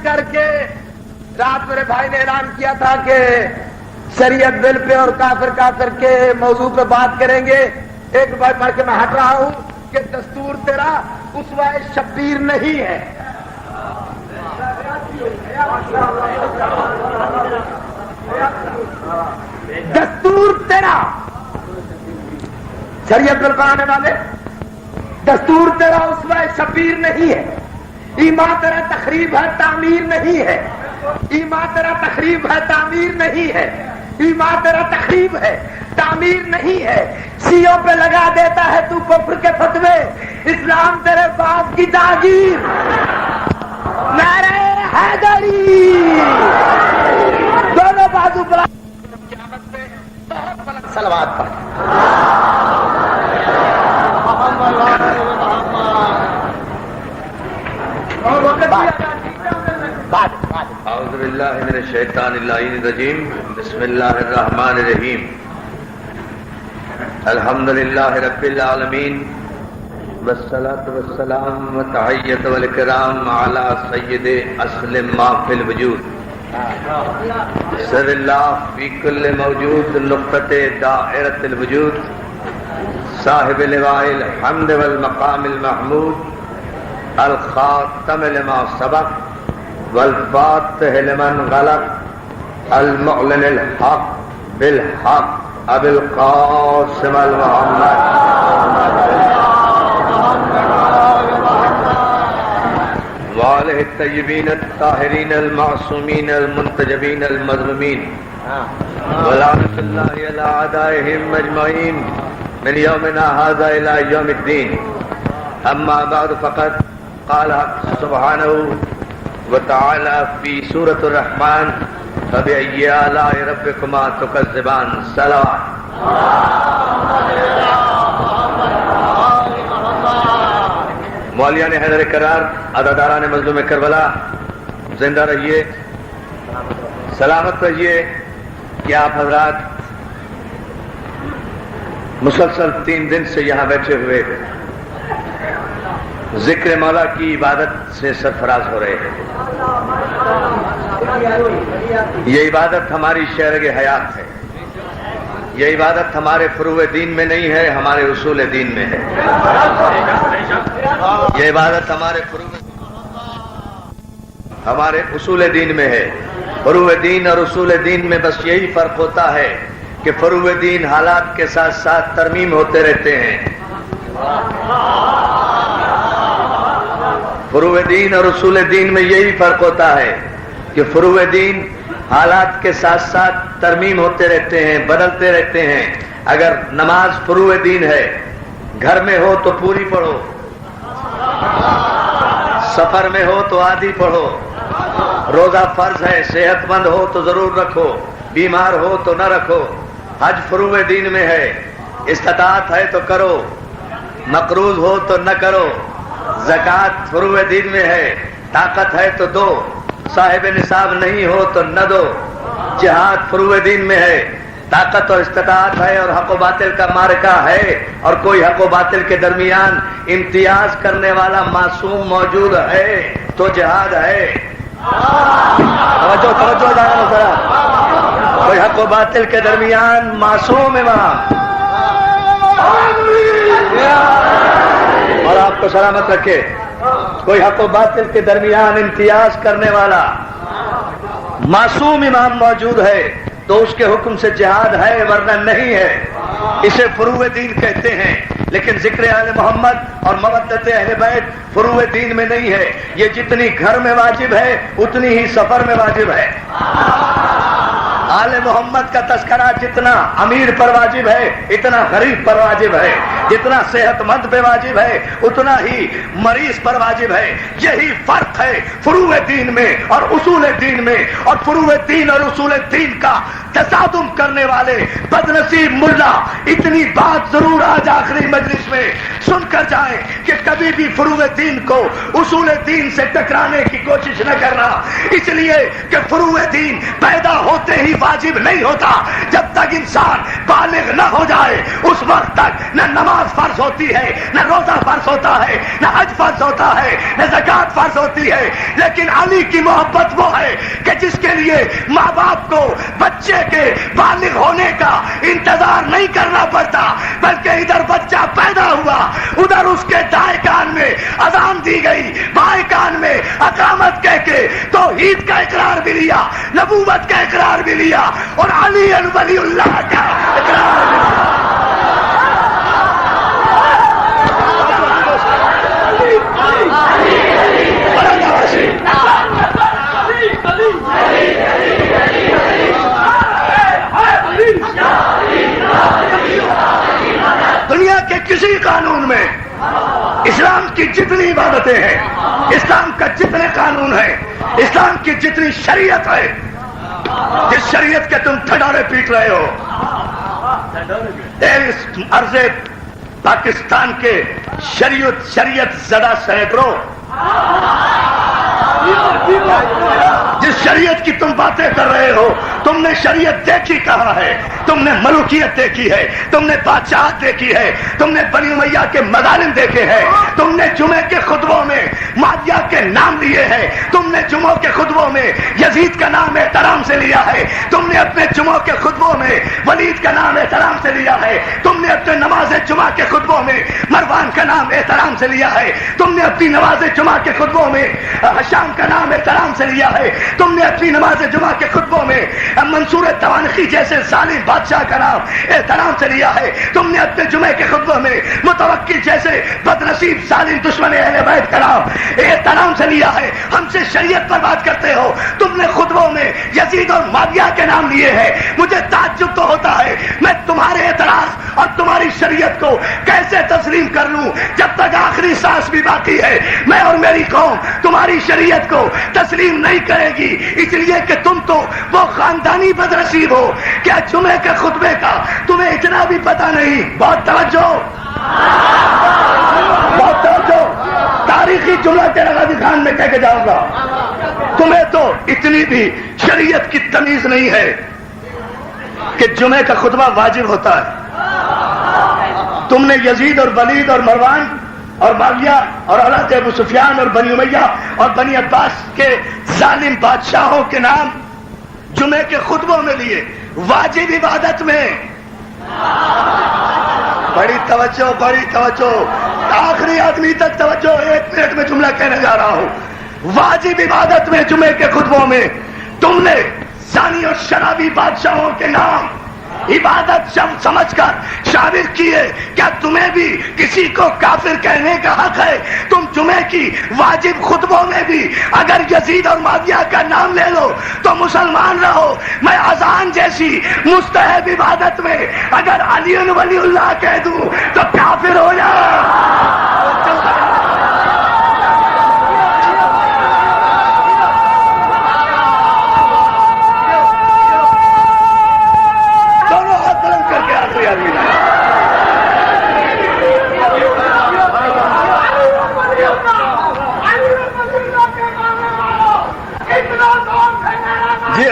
کر کے رات میرے بھائی نے اعلان کیا تھا کہ شریعت بل پہ اور کافر کے موضوع پہ بات کریں گے. ایک بار پڑھ کے میں ہٹ رہا ہوں کہ دستور تیرا اسوہ شبیر نہیں ہے. دستور تیرا شریعت بل بنانے والے دستور تیرا اسوہ شبیر نہیں ہے. ایمان تیرا تخریب ہے تعمیر نہیں ہے. ایمان تیرا تخریب ہے تعمیر نہیں ہے. ایمان تیرا تخریب ہے تعمیر نہیں ہے. سیوں پہ لگا دیتا ہے تو کفر کے فتوے. اسلام تیرے باپ کی جاگیر. نعرہ حیدری دونوں بازو پر قیامت پہ بہت بلند صلوات پڑھ. اعوذ باللہ من الشیطان اللعین الرجیم. بسم اللہ الرحمن الرحیم. الحمدللہ رب العالمین والصلاة والسلام والتحیۃ والکرام علی سید اصل ما فی الوجود سر اللہ فی کل موجود نقطۃ دائرۃ الوجود صاحب لواء الحمد والمقام المحمود الخاتم لما سبق والفاتح لمن غلق المعلن الحق بالحق ابو القاسم المحمد وآلہ الطیبین الطاہرین المعصومین المنتجبین المظلومین ولعنۃ اللہ علی اعدائہم اجمعین من یومنا ھذا الی یوم الدین. اما بعد فقد قال سبحانہ وتعالى في سورة الرحمن فبأي آلاء ربكما تكذبان. صلوات. مولیان حیدر کرار، عزاداران مظلوم کربلا، زندہ رہیے، سلامت رہیے. کہ آپ حضرات مسلسل 3 دن سے یہاں بیٹھے ہوئے ذکر مولا کی عبادت سے سرفراز ہو رہے ہیں. یہ عبادت ہماری شرح حیات ہے. یہ عبادت ہمارے فروع دین میں نہیں ہے، ہمارے اصول دین میں ہے. یہ عبادت ہمارے اصول دین میں ہے. فروع دین اور اصول دین میں بس یہی فرق ہوتا ہے کہ فروع دین حالات کے ساتھ ساتھ ترمیم ہوتے رہتے ہیں. فروع دین اور اصول دین میں یہی فرق ہوتا ہے کہ فروع دین حالات کے ساتھ ساتھ ترمیم ہوتے رہتے ہیں، بدلتے رہتے ہیں. اگر نماز فروع دین ہے، گھر میں ہو تو پوری پڑھو، سفر میں ہو تو آدھی پڑھو، روزہ فرض ہے، صحت مند ہو تو ضرور رکھو، بیمار ہو تو نہ رکھو. حج فروع دین میں ہے، استطاعت ہے تو کرو، مقروض ہو تو نہ کرو. زکوٰۃ فروع دین میں ہے، طاقت ہے تو دو، صاحب نصاب نہیں ہو تو نہ دو. جہاد فروع دین میں ہے، طاقت اور استطاعت ہے اور حق و باطل کا معرکہ ہے اور کوئی حق و باطل کے درمیان امتیاز کرنے والا معصوم موجود ہے تو جہاد ہے. توجہ ذرا. کوئی حق و باطل کے درمیان معصوم امام اور آپ کو سلامت رکھے. کوئی حق و باطل کے درمیان امتیاز کرنے والا معصوم امام موجود ہے تو اس کے حکم سے جہاد ہے ورنہ نہیں ہے. اسے فروع دین کہتے ہیں. لیکن ذکر آل محمد اور مودت اہل بیت فروع دین میں نہیں ہے. یہ جتنی گھر میں واجب ہے اتنی ہی سفر میں واجب ہے. آل محمد کا تذکرہ جتنا امیر پر واجب ہے اتنا غریب پر واجب ہے، جتنا صحت مند پہ واجب ہے اتنا ہی مریض پر واجب ہے. یہی فرق ہے فروع دین میں اور اصول دین میں. اور فروع دین اور اصول دین کا تصادم کرنے والے بدنصیب ملا اتنی بات ضرور آج آخری مجلس میں سن کر جائیں کہ کبھی بھی فروع دین کو اصول دین سے ٹکرانے کی کوشش نہ کرنا، اس لیے کہ فروع دین پیدا ہوتے ہی واجب نہیں ہوتا۔ جب تک انسان بالغ نہ ہو جائے اس وقت تک نہ نماز فرض ہوتی ہے، نہ روزہ فرض ہوتا ہے، نہ حج فرض ہوتا ہے، نہ زکوٰۃ فرض ہوتی ہے۔ لیکن علی کی محبت وہ ہے کہ جس کے لیے ماں باپ کو بچے کے بالغ ہونے کا انتظار نہیں کرنا پڑتا، بلکہ ادھر بچہ پیدا ہوا، ادھر اس کے دائیں کان میں اذان دی گئی، بائیں کان میں اقامت کہہ کے توحید کا اقرار بھی لیا، نبوت کا اقرار بھی لیا، اور علی ولی اللہ کا اقرار بھی لیا۔ دنیا کے کسی قانون میں اسلام کی جتنی عبادتیں ہیں، اسلام کا جتنے قانون ہیں، اسلام کی جتنی شریعت ہے، جس شریعت کے تم ٹھڈورے پیٹ رہے ہو، اس عرض پاکستان کے شریعت زدہ سینکڑوں، جس شریعت کی تم باتیں کر رہے ہو، تم نے شریعت دیکھی کہاں ہے؟ تم نے ملوکیت دیکھی ہے، تم نے بادشاہت دیکھی ہے، تم نے بنی امیہ کے مظالم دیکھے ہیں، تم نے جمعے کے خطبوں میں معاویہ کے نام لیے ہیں، تم نے جمعوں کے خطبوں میں یزید کا نام احترام سے لیا ہے، تم نے اپنے جمعوں کے خطبوں میں ولید کا نام احترام سے لیا ہے، تم نے اپنے نماز جمعہ کے خطبوں میں مروان کا نام احترام سے لیا ہے، تم نے اپنی نماز جمعہ کے خطبوں میں حشام کا نام احترام سے لیا ہے، تم نے اپنی نماز جمعہ کے خطبوں میں منصور توانخی جیسے ظالم بادشاہ کا نام احترام سے لیا ہے، تم نے اپنے جمعے کے خطبوں میں متوکل جیسے بدنصیب ظالم دشمن اہل بیت کا نام احترام سے لیا ہے۔ ہم سے شریعت پر بات کرتے ہو، تم نے خطبوں میں یزید اور معاویہ کے نام لیے ہیں۔ مجھے تعجب تو ہوتا ہے، میں تمہارے اعتراض اور تمہاری شریعت کو کیسے تسلیم کر لوں جب تک آخری سانس بھی باقی ہے۔ میں اور میری قوم تمہاری شریعت کو تسلیم نہیں کرے گی، اس لیے کہ تم تو وہ خاندانی بدنصیب ہو۔ کیا جمعے کے خطبے کا تمہیں اتنا بھی پتا نہیں؟ بہت توجہ، بہت توجہ، تاریخی جملہ تیرا غازی خان میں کہہ کے جاؤں گا۔ تمہیں تو اتنی بھی شریعت کی تمیز نہیں ہے کہ جمعے کا خطبہ واجب ہوتا ہے۔ تم نے یزید اور ولید اور مروان اور معاویہ اور اولاد ابو سفیان اور بنی امیہ اور بنی عباس کے ظالم بادشاہوں کے نام جمعے کے خطبوں میں لیے، واجب عبادت میں۔ بڑی توجہ، بڑی توجہ، آخری آدمی تک توجہ، 1 منٹ میں جملہ کہنے جا رہا ہوں۔ واجب عبادت میں جمعے کے خطبوں میں تم نے زانی اور شرابی بادشاہوں کے نام عبادت سمجھ کر شامل کیے۔ کیا تمہیں بھی کسی کو کافر کہنے کا حق ہے؟ تم جمعے کی واجب خطبوں میں بھی اگر یزید اور معاویہ کا نام لے لو تو مسلمان رہو۔ میں اذان جیسی مستحب عبادت میں اگر علی ولی اللہ کہہ دوں تو کافر ہو جاؤ۔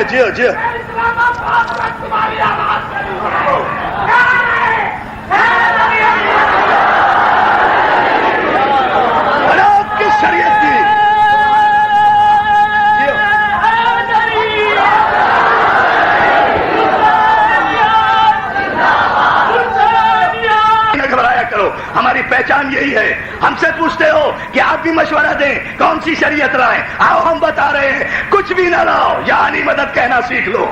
جی جی کی شریعت کی گھبرایا کرو، ہماری پہچان یہی ہے۔ ہم سے پوچھتے ہو کہ آپ بھی مشورہ دیں کون سی شریعت لائیں، آؤ ہم بتا رہے ہیں، کچھ بھی نہ لاؤ، یعنی مدد کہنا سیکھ لو۔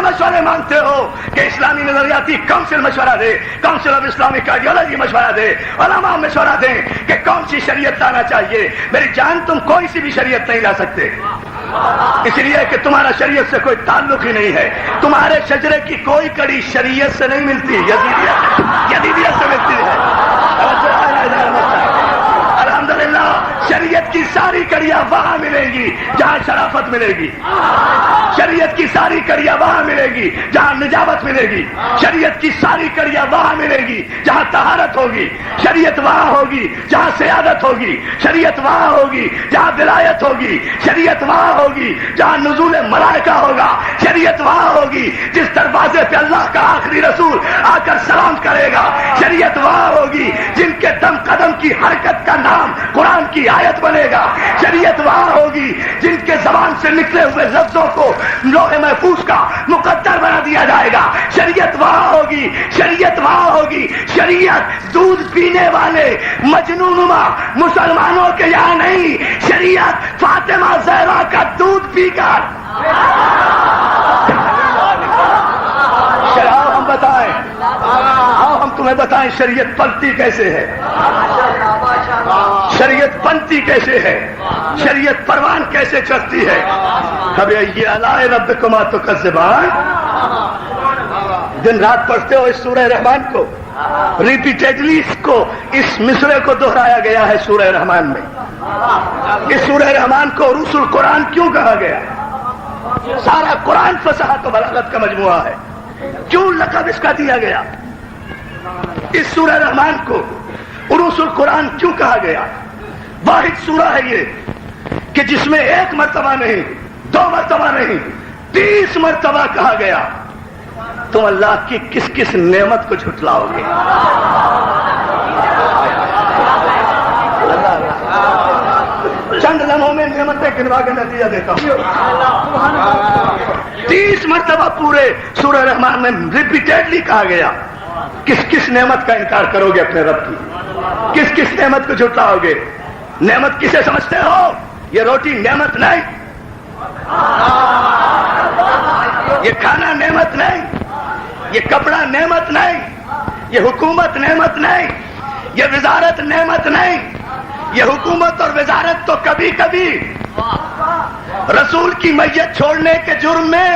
مشورے مانگتے ہو کہ اسلامی نظریاتی کونسل مشورہ دے، کونسل آف اسلامک آئیڈیالوجی مشورہ دے، علماء مشورہ دیں کہ کون سی شریعت لانا چاہیے۔ میری جان، تم کوئی سی بھی شریعت نہیں لا سکتے، اس لیے کہ تمہارا شریعت سے کوئی تعلق ہی نہیں ہے۔ تمہارے شجرے کی کوئی کڑی شریعت سے نہیں ملتی، یزیدیت سے ملتی ہے۔ کڑیاں وہاں ملیں گی جہاں شرافت ملے گی، شریعت کی ساری کڑیاں وہاں ملے گی جہاں نجابت ملے گی، شریعت کی ساری کڑیاں وہاں ملے گی جہاں طہارت ہوگی، شریعت وہاں ہوگی جہاں سیادت ہوگی، شریعت وہاں ہوگی جہاں ولایت ہوگی، شریعت وہاں ہوگی جہاں نزول ملائکہ ہوگا، شریعت وہاں ہوگی جس دروازے پہ اللہ کا آخری رسول آ کر سلام کرے گا، شریعت وہاں ہوگی جن کے دم قدم کی حرکت کا نام قرآن کی آیت بنے گا، شریعت وہاں ہوگی جن کے زبان سے نکلے ہوئے لفظوں کو لوح محفوظ کا مقدر بنا دیا جائے گا، شریعت وہاں ہوگی، شریعت وہاں ہوگی، شریعت دودھ پینے والے مجنونما مسلمانوں کے یہاں نہیں، شریعت فاطمہ زہرا کا دودھ پی کر ہم بتائیں، ہم تمہیں بتائیں شریعت پلتی کیسے ہے، شریعت بنتی کیسے ہے، شریعت پروان کیسے چڑھتی ہے۔ کبھی یہ الائے ربکما تکذبان دن رات پڑھتے ہو اس سورہ رحمان کو، ریپیٹیڈلی اس کو، اس مصرے کو دہرایا گیا ہے سورہ رحمان میں۔ اس سورہ رحمان کو عروس القرآن کیوں کہا گیا؟ سارا قرآن فصاحت و بلاغت کا مجموعہ ہے، کیوں لقب اس کا دیا گیا؟ اس سورہ رحمان کو عروس القرآن کیوں کہا گیا؟ واحد سورہ ہے یہ کہ جس میں ایک مرتبہ نہیں، دو مرتبہ نہیں، 30 مرتبہ کہا گیا تم اللہ کی کس کس نعمت کو جھٹلاؤ گے۔ چند لمحوں میں نعمتیں گنوا کے نتیجہ دیتا ہوں۔ 30 مرتبہ پورے سورہ رحمان میں ریپیٹیڈلی کہا گیا کس کس نعمت کا انکار کرو گے اپنے رب کی، کس کس نعمت کو جھٹلاؤ گے۔ نعمت کسے سمجھتے ہو؟ یہ روٹی نعمت نہیں، یہ کھانا نعمت نہیں، یہ کپڑا نعمت نہیں، یہ حکومت نعمت نہیں، یہ وزارت نعمت نہیں، یہ حکومت اور وزارت تو کبھی کبھی رسول کی میت چھوڑنے کے جرم میں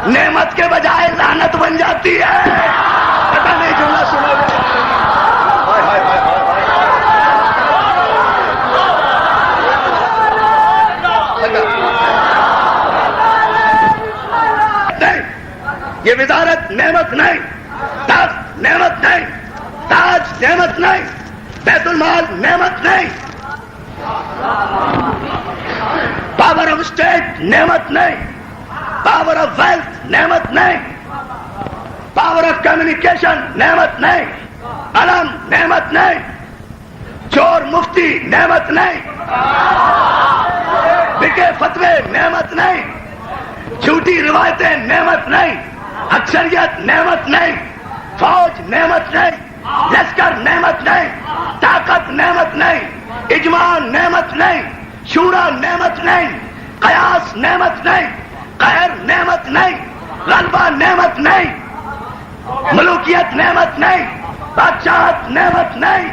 نعمت کے بجائے لعنت بن جاتی ہے۔ پتہ نہیں جملہ سنا یہ وزارت نعمت نہیں، تخت نعمت نہیں، تاج نعمت نہیں، بیت المال نعمت نہیں، پاور آف اسٹیٹ نعمت نہیں، پاور آف ویلتھ نعمت نہیں، پاور آف کمیونیکیشن نعمت نہیں، علم نعمت نہیں، چور مفتی نعمت نہیں، بکے فتوے نعمت نہیں، جھوٹی روایتیں نعمت نہیں، اکثریت نعمت نہیں، فوج نعمت نہیں، لشکر نعمت نہیں، طاقت نعمت نہیں، اجماع نعمت نہیں، شورا نعمت نہیں، قیاس نعمت نہیں، قہر نعمت نہیں، غلبہ نعمت نہیں، ملوکیت نعمت نہیں، بادشاہت نعمت نہیں۔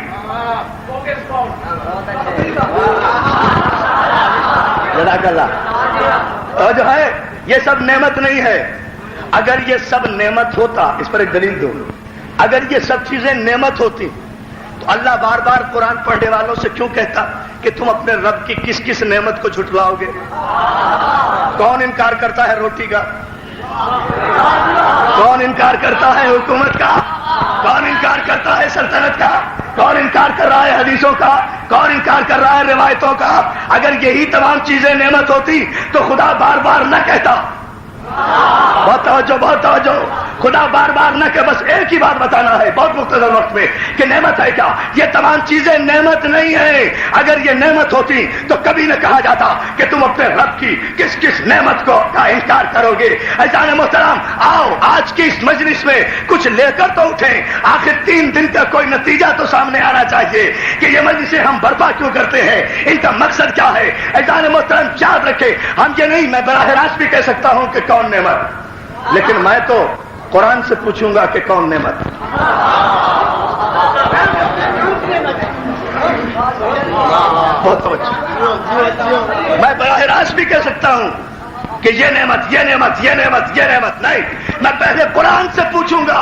جزاک اللہ۔ اور جو ہے یہ سب نعمت نہیں ہے۔ اگر یہ سب نعمت ہوتا، اس پر ایک دلیل دوں، اگر یہ سب چیزیں نعمت ہوتی تو اللہ بار بار قرآن پڑھنے والوں سے کیوں کہتا کہ تم اپنے رب کی کس کس نعمت کو جھٹلاؤ گے؟ کون انکار کرتا ہے روٹی کا؟ کون انکار کرتا ہے حکومت کا؟ کون انکار کرتا ہے سلطنت کا؟ کون انکار کر رہا ہے حدیثوں کا؟ کون انکار کر رہا ہے روایتوں کا؟ اگر یہی تمام چیزیں نعمت ہوتی تو خدا بار بار نہ کہتا۔ بہت توجہ، بہت توجہ، خدا بار بار نہ کہ بس ایک ہی بات بتانا ہے بہت مختصر وقت میں کہ نعمت ہے کیا؟ یہ تمام چیزیں نعمت نہیں ہیں۔ اگر یہ نعمت ہوتی تو کبھی نہ کہا جاتا کہ تم اپنے رب کی کس کس نعمت کو کا انکار کرو گے۔ عزیزان محترم، آؤ آج کی اس مجلس میں کچھ لے کر تو اٹھیں، آخر 3 دن کا کوئی نتیجہ تو سامنے آنا چاہیے کہ یہ مجلسیں ہم برپا کیوں کرتے ہیں، ان کا مقصد کیا ہے۔ عزیزان محترم یاد رکھے، ہم یہ نہیں، میں براہ راست بھی کہہ سکتا ہوں کہ کون نعمت، لیکن میں تو قرآن سے پوچھوں گا کہ کون نعمت۔ بہت اچھا، میں براہ راست بھی کہہ سکتا ہوں کہ یہ نعمت، یہ نعمت، یہ نعمت، یہ نعمت نہیں، میں پہلے قرآن سے پوچھوں گا۔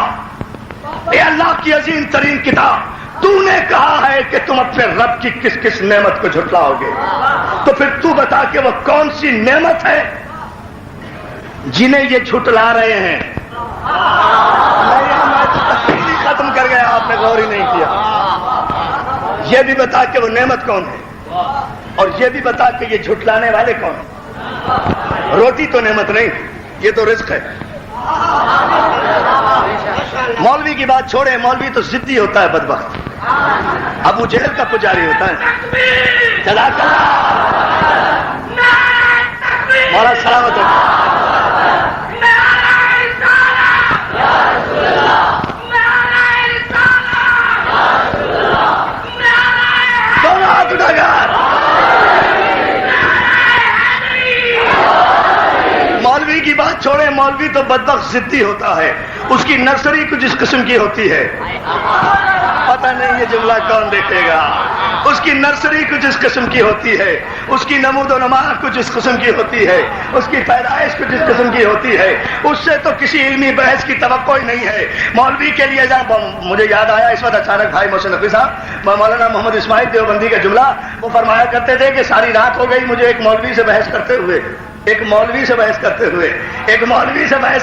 اے اللہ کی عظیم ترین کتاب تو نے کہا ہے کہ تم اپنے رب کی کس کس نعمت کو جھٹلاؤ گے، تو پھر تو بتا کہ وہ کون سی نعمت ہے جنہیں یہ جھٹلا رہے ہیں؟ ختم کر گیا، آپ نے غور ہی نہیں کیا۔ یہ بھی بتا کہ وہ نعمت کون ہے، اور یہ بھی بتا کہ یہ جھٹلانے والے کون ہیں۔ روٹی تو نعمت نہیں، یہ تو رزق ہے۔ مولوی کی بات چھوڑے، مولوی تو ضدی ہوتا ہے، بدبخت ابو جہل کا پجاری ہوتا ہے۔ جزاک اللہ مولا سلامت ہو۔ دونوں ہاتھ اٹھا کر مولوی کی بات چھوڑے، مولوی تو بدبخت ضدی ہوتا ہے، اس کی نرسری کچھ اس قسم کی ہوتی ہے، پتہ نہیں یہ جملہ کون دیکھے گا۔ اس کی نرسری کچھ اس قسم کی ہوتی ہے، اس کی نمود و نما کچھ اس قسم کی ہوتی ہے، اس کی پیدائش کچھ اس قسم کی ہوتی ہے، اس سے تو کسی علمی بحث کی توقع ہی نہیں ہے۔ مولوی کے لیے مجھے یاد آیا اس وقت اچانک بھائی محسن نقوی صاحب مولانا محمد اسماعیل دیوبندی کا جملہ، وہ فرمایا کرتے تھے کہ ساری رات ہو گئی مجھے ایک مولوی سے بحث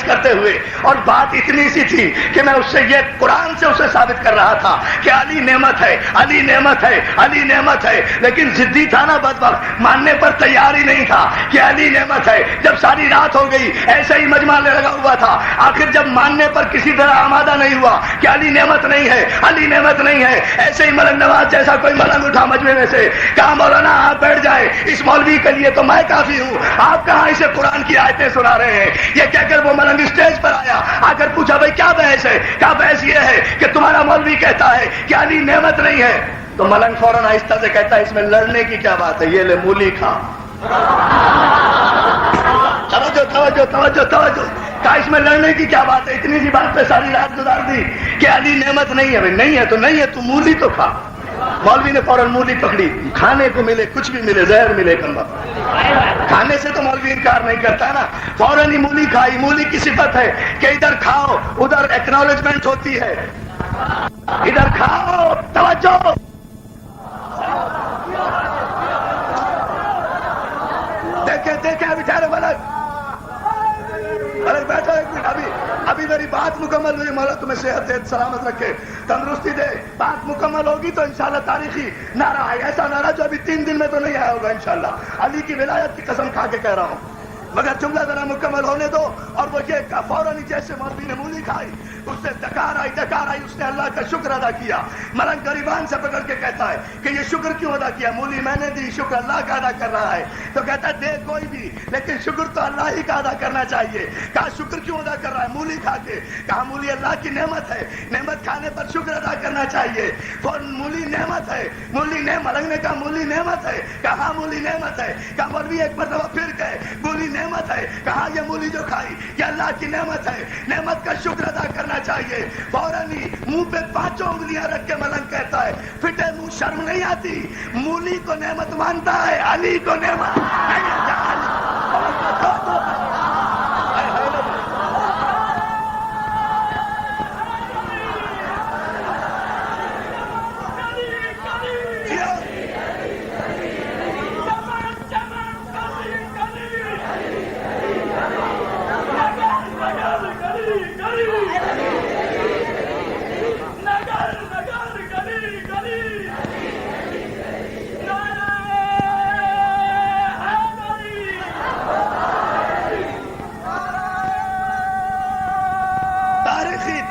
کرتے ہوئے، اور بات اتنی سی تھی کہ میں اس سے یہ قرآن سے اسے ثابت کر رہا تھا کہ علی نعمت ہے، علی نعمت ہے، علی نعمت ہے، لیکن ضدی تھا نا بدبخت، ماننے پر تیار ہی نہیں تھا کہ علی نعمت ہے۔ جب ساری رات ہو گئی ایسے ہی مجمع لگا ہوا تھا، آخر جب ماننے پر کسی طرح آمادہ نہیں ہوا کہ علی نعمت نہیں ہے، علی نعمت نہیں ہے، ایسے ہی ملنگ نواز جیسا کوئی ملنگ اٹھا مجمع میں سے، کہا مولانا آپ بیٹھ جائے، اس مولوی کے لیے تو میں کافی ہوں، آپ کہاں اسے قرآن کی آیتیں سنا رہے ہیں؟ یہ کہہ کر وہ ملنگ اسٹیج پر آیا، آ کر پوچھا بھائی کیا بحث ہے؟ کیا بحث یہ ہے کہ تمہارا مولوی کہتا ہے کہ علی نعمت نہیں ہے؟ تو ملنگ فوراً آہستہ سے کہتا ہے اس میں لڑنے کی کیا بات ہے، یہ لے مولی کھا۔ توجہ توجہ توجہ توجہ، کہا اس میں لڑنے کی کیا بات ہے؟ اتنی سی بات پہ ساری رات گزار دی کہ علی نعمت نہیں ہے۔ نہیں ہے تو نہیں ہے، تو مولی تو کھا۔ مولوی نے فوراً مولی پکڑی، کھانے کو ملے کچھ بھی ملے، زہر ملے کم وقت، کھانے سے تو مولوی انکار نہیں کرتا نا، فوراً ہی مولی کھائی۔ مولی کی صفت ہے کہ ادھر کھاؤ ادھر ایکنالجمنٹ ہوتی ہے، ادھر کھاؤ توجہ۔ دیکھے ابھی ٹھہرے ملک بیٹھو ایک منٹ، ابھی میری بات مکمل ہوئی، مولا تمہیں صحت دے، سلامت رکھے، تندرستی دے۔ بات مکمل ہوگی تو انشاءاللہ تاریخی نعرہ ہے، ایسا نعرہ جو ابھی 3 دن میں تو نہیں آیا ہوگا انشاءاللہ، علی کی ولایت کی قسم کھا کے کہہ رہا ہوں، مگر جملہ ذرا مکمل ہونے دو۔ اور وہ یہ کہ فوراً جیسے مولوی نے مولی کھائی اس سے ڈکار آئی، اس نے اللہ کا شکر ادا کیا۔ ملنگ گریبان سے پکڑ کے کہتا ہے کہ یہ شکر کیوں ادا کیا؟ مولی میں نے دی، شکر اللہ کا ادا کر رہا ہے۔ تو کہتا ہے دے کوئی بھی، لیکن شکر تو اللہ ہی کا ادا کرنا چاہیے۔ کہا شکر کیوں ادا کر رہا ہے؟ مولی کھا کے۔ کہا مولی اللہ کی نعمت ہے، نعمت کھانے پر شکر ادا کرنا چاہیے۔ فوراً مولی نعمت ہے، مولی نے ملنگ نے کہا مولی نعمت ہے، کہا مولی نعمت ہے۔ کہا مولوی ایک مرتبہ پھر کہے مولی نعمت ہے، کہا یہ مولی جو کھائی یہ اللہ کی نعمت ہے، نعمت کا شکر ادا کرنا چاہیے۔ فوراً ہی منہ پہ 5 انگلیاں رکھ کے ملنگ کہتا ہے پھٹے منہ شرم نہیں آتی؟ مولی کو نعمت مانتا ہے، علی کو نعمت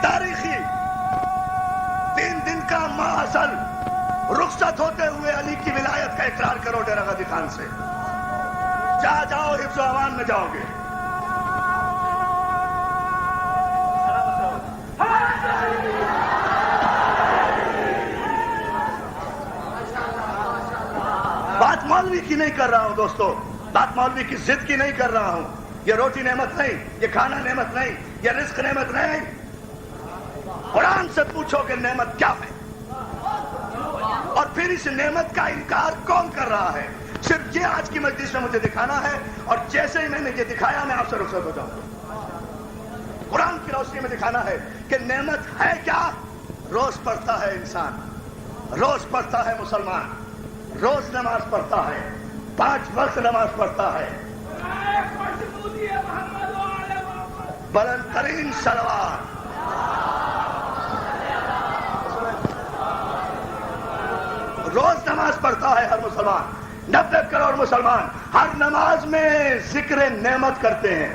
تاریخی 3 دن کا ماحصل رخصت ہوتے ہوئے علی کی ولایت کا اقرار کرو ڈیرہ غازی خان سے۔ جاؤ حفظ و امان میں جاؤ گے۔ بات مولوی کی نہیں کر رہا ہوں دوستو، بات مولوی کی ضد کی نہیں کر رہا ہوں۔ یہ روٹی نعمت نہیں، یہ کھانا نعمت نہیں، یہ رزق نعمت نہیں۔ قرآن سے پوچھو کہ نعمت کیا ہے، اور پھر اس نعمت کا انکار کون کر رہا ہے۔ صرف یہ آج کی مجلس میں مجھے دکھانا ہے، اور جیسے ہی میں نے یہ دکھایا میں آپ سے رخصت ہو جاؤں۔ قرآن کی روشنی میں دکھانا ہے کہ نعمت ہے کیا۔ روز پڑھتا ہے انسان، روز پڑھتا ہے مسلمان، روز نماز پڑھتا ہے، 5 وقت نماز پڑھتا ہے، بلند ترین صلوات، روز نماز پڑھتا ہے ہر مسلمان۔ 90 کروڑ مسلمان ہر نماز میں ذکر نعمت کرتے ہیں۔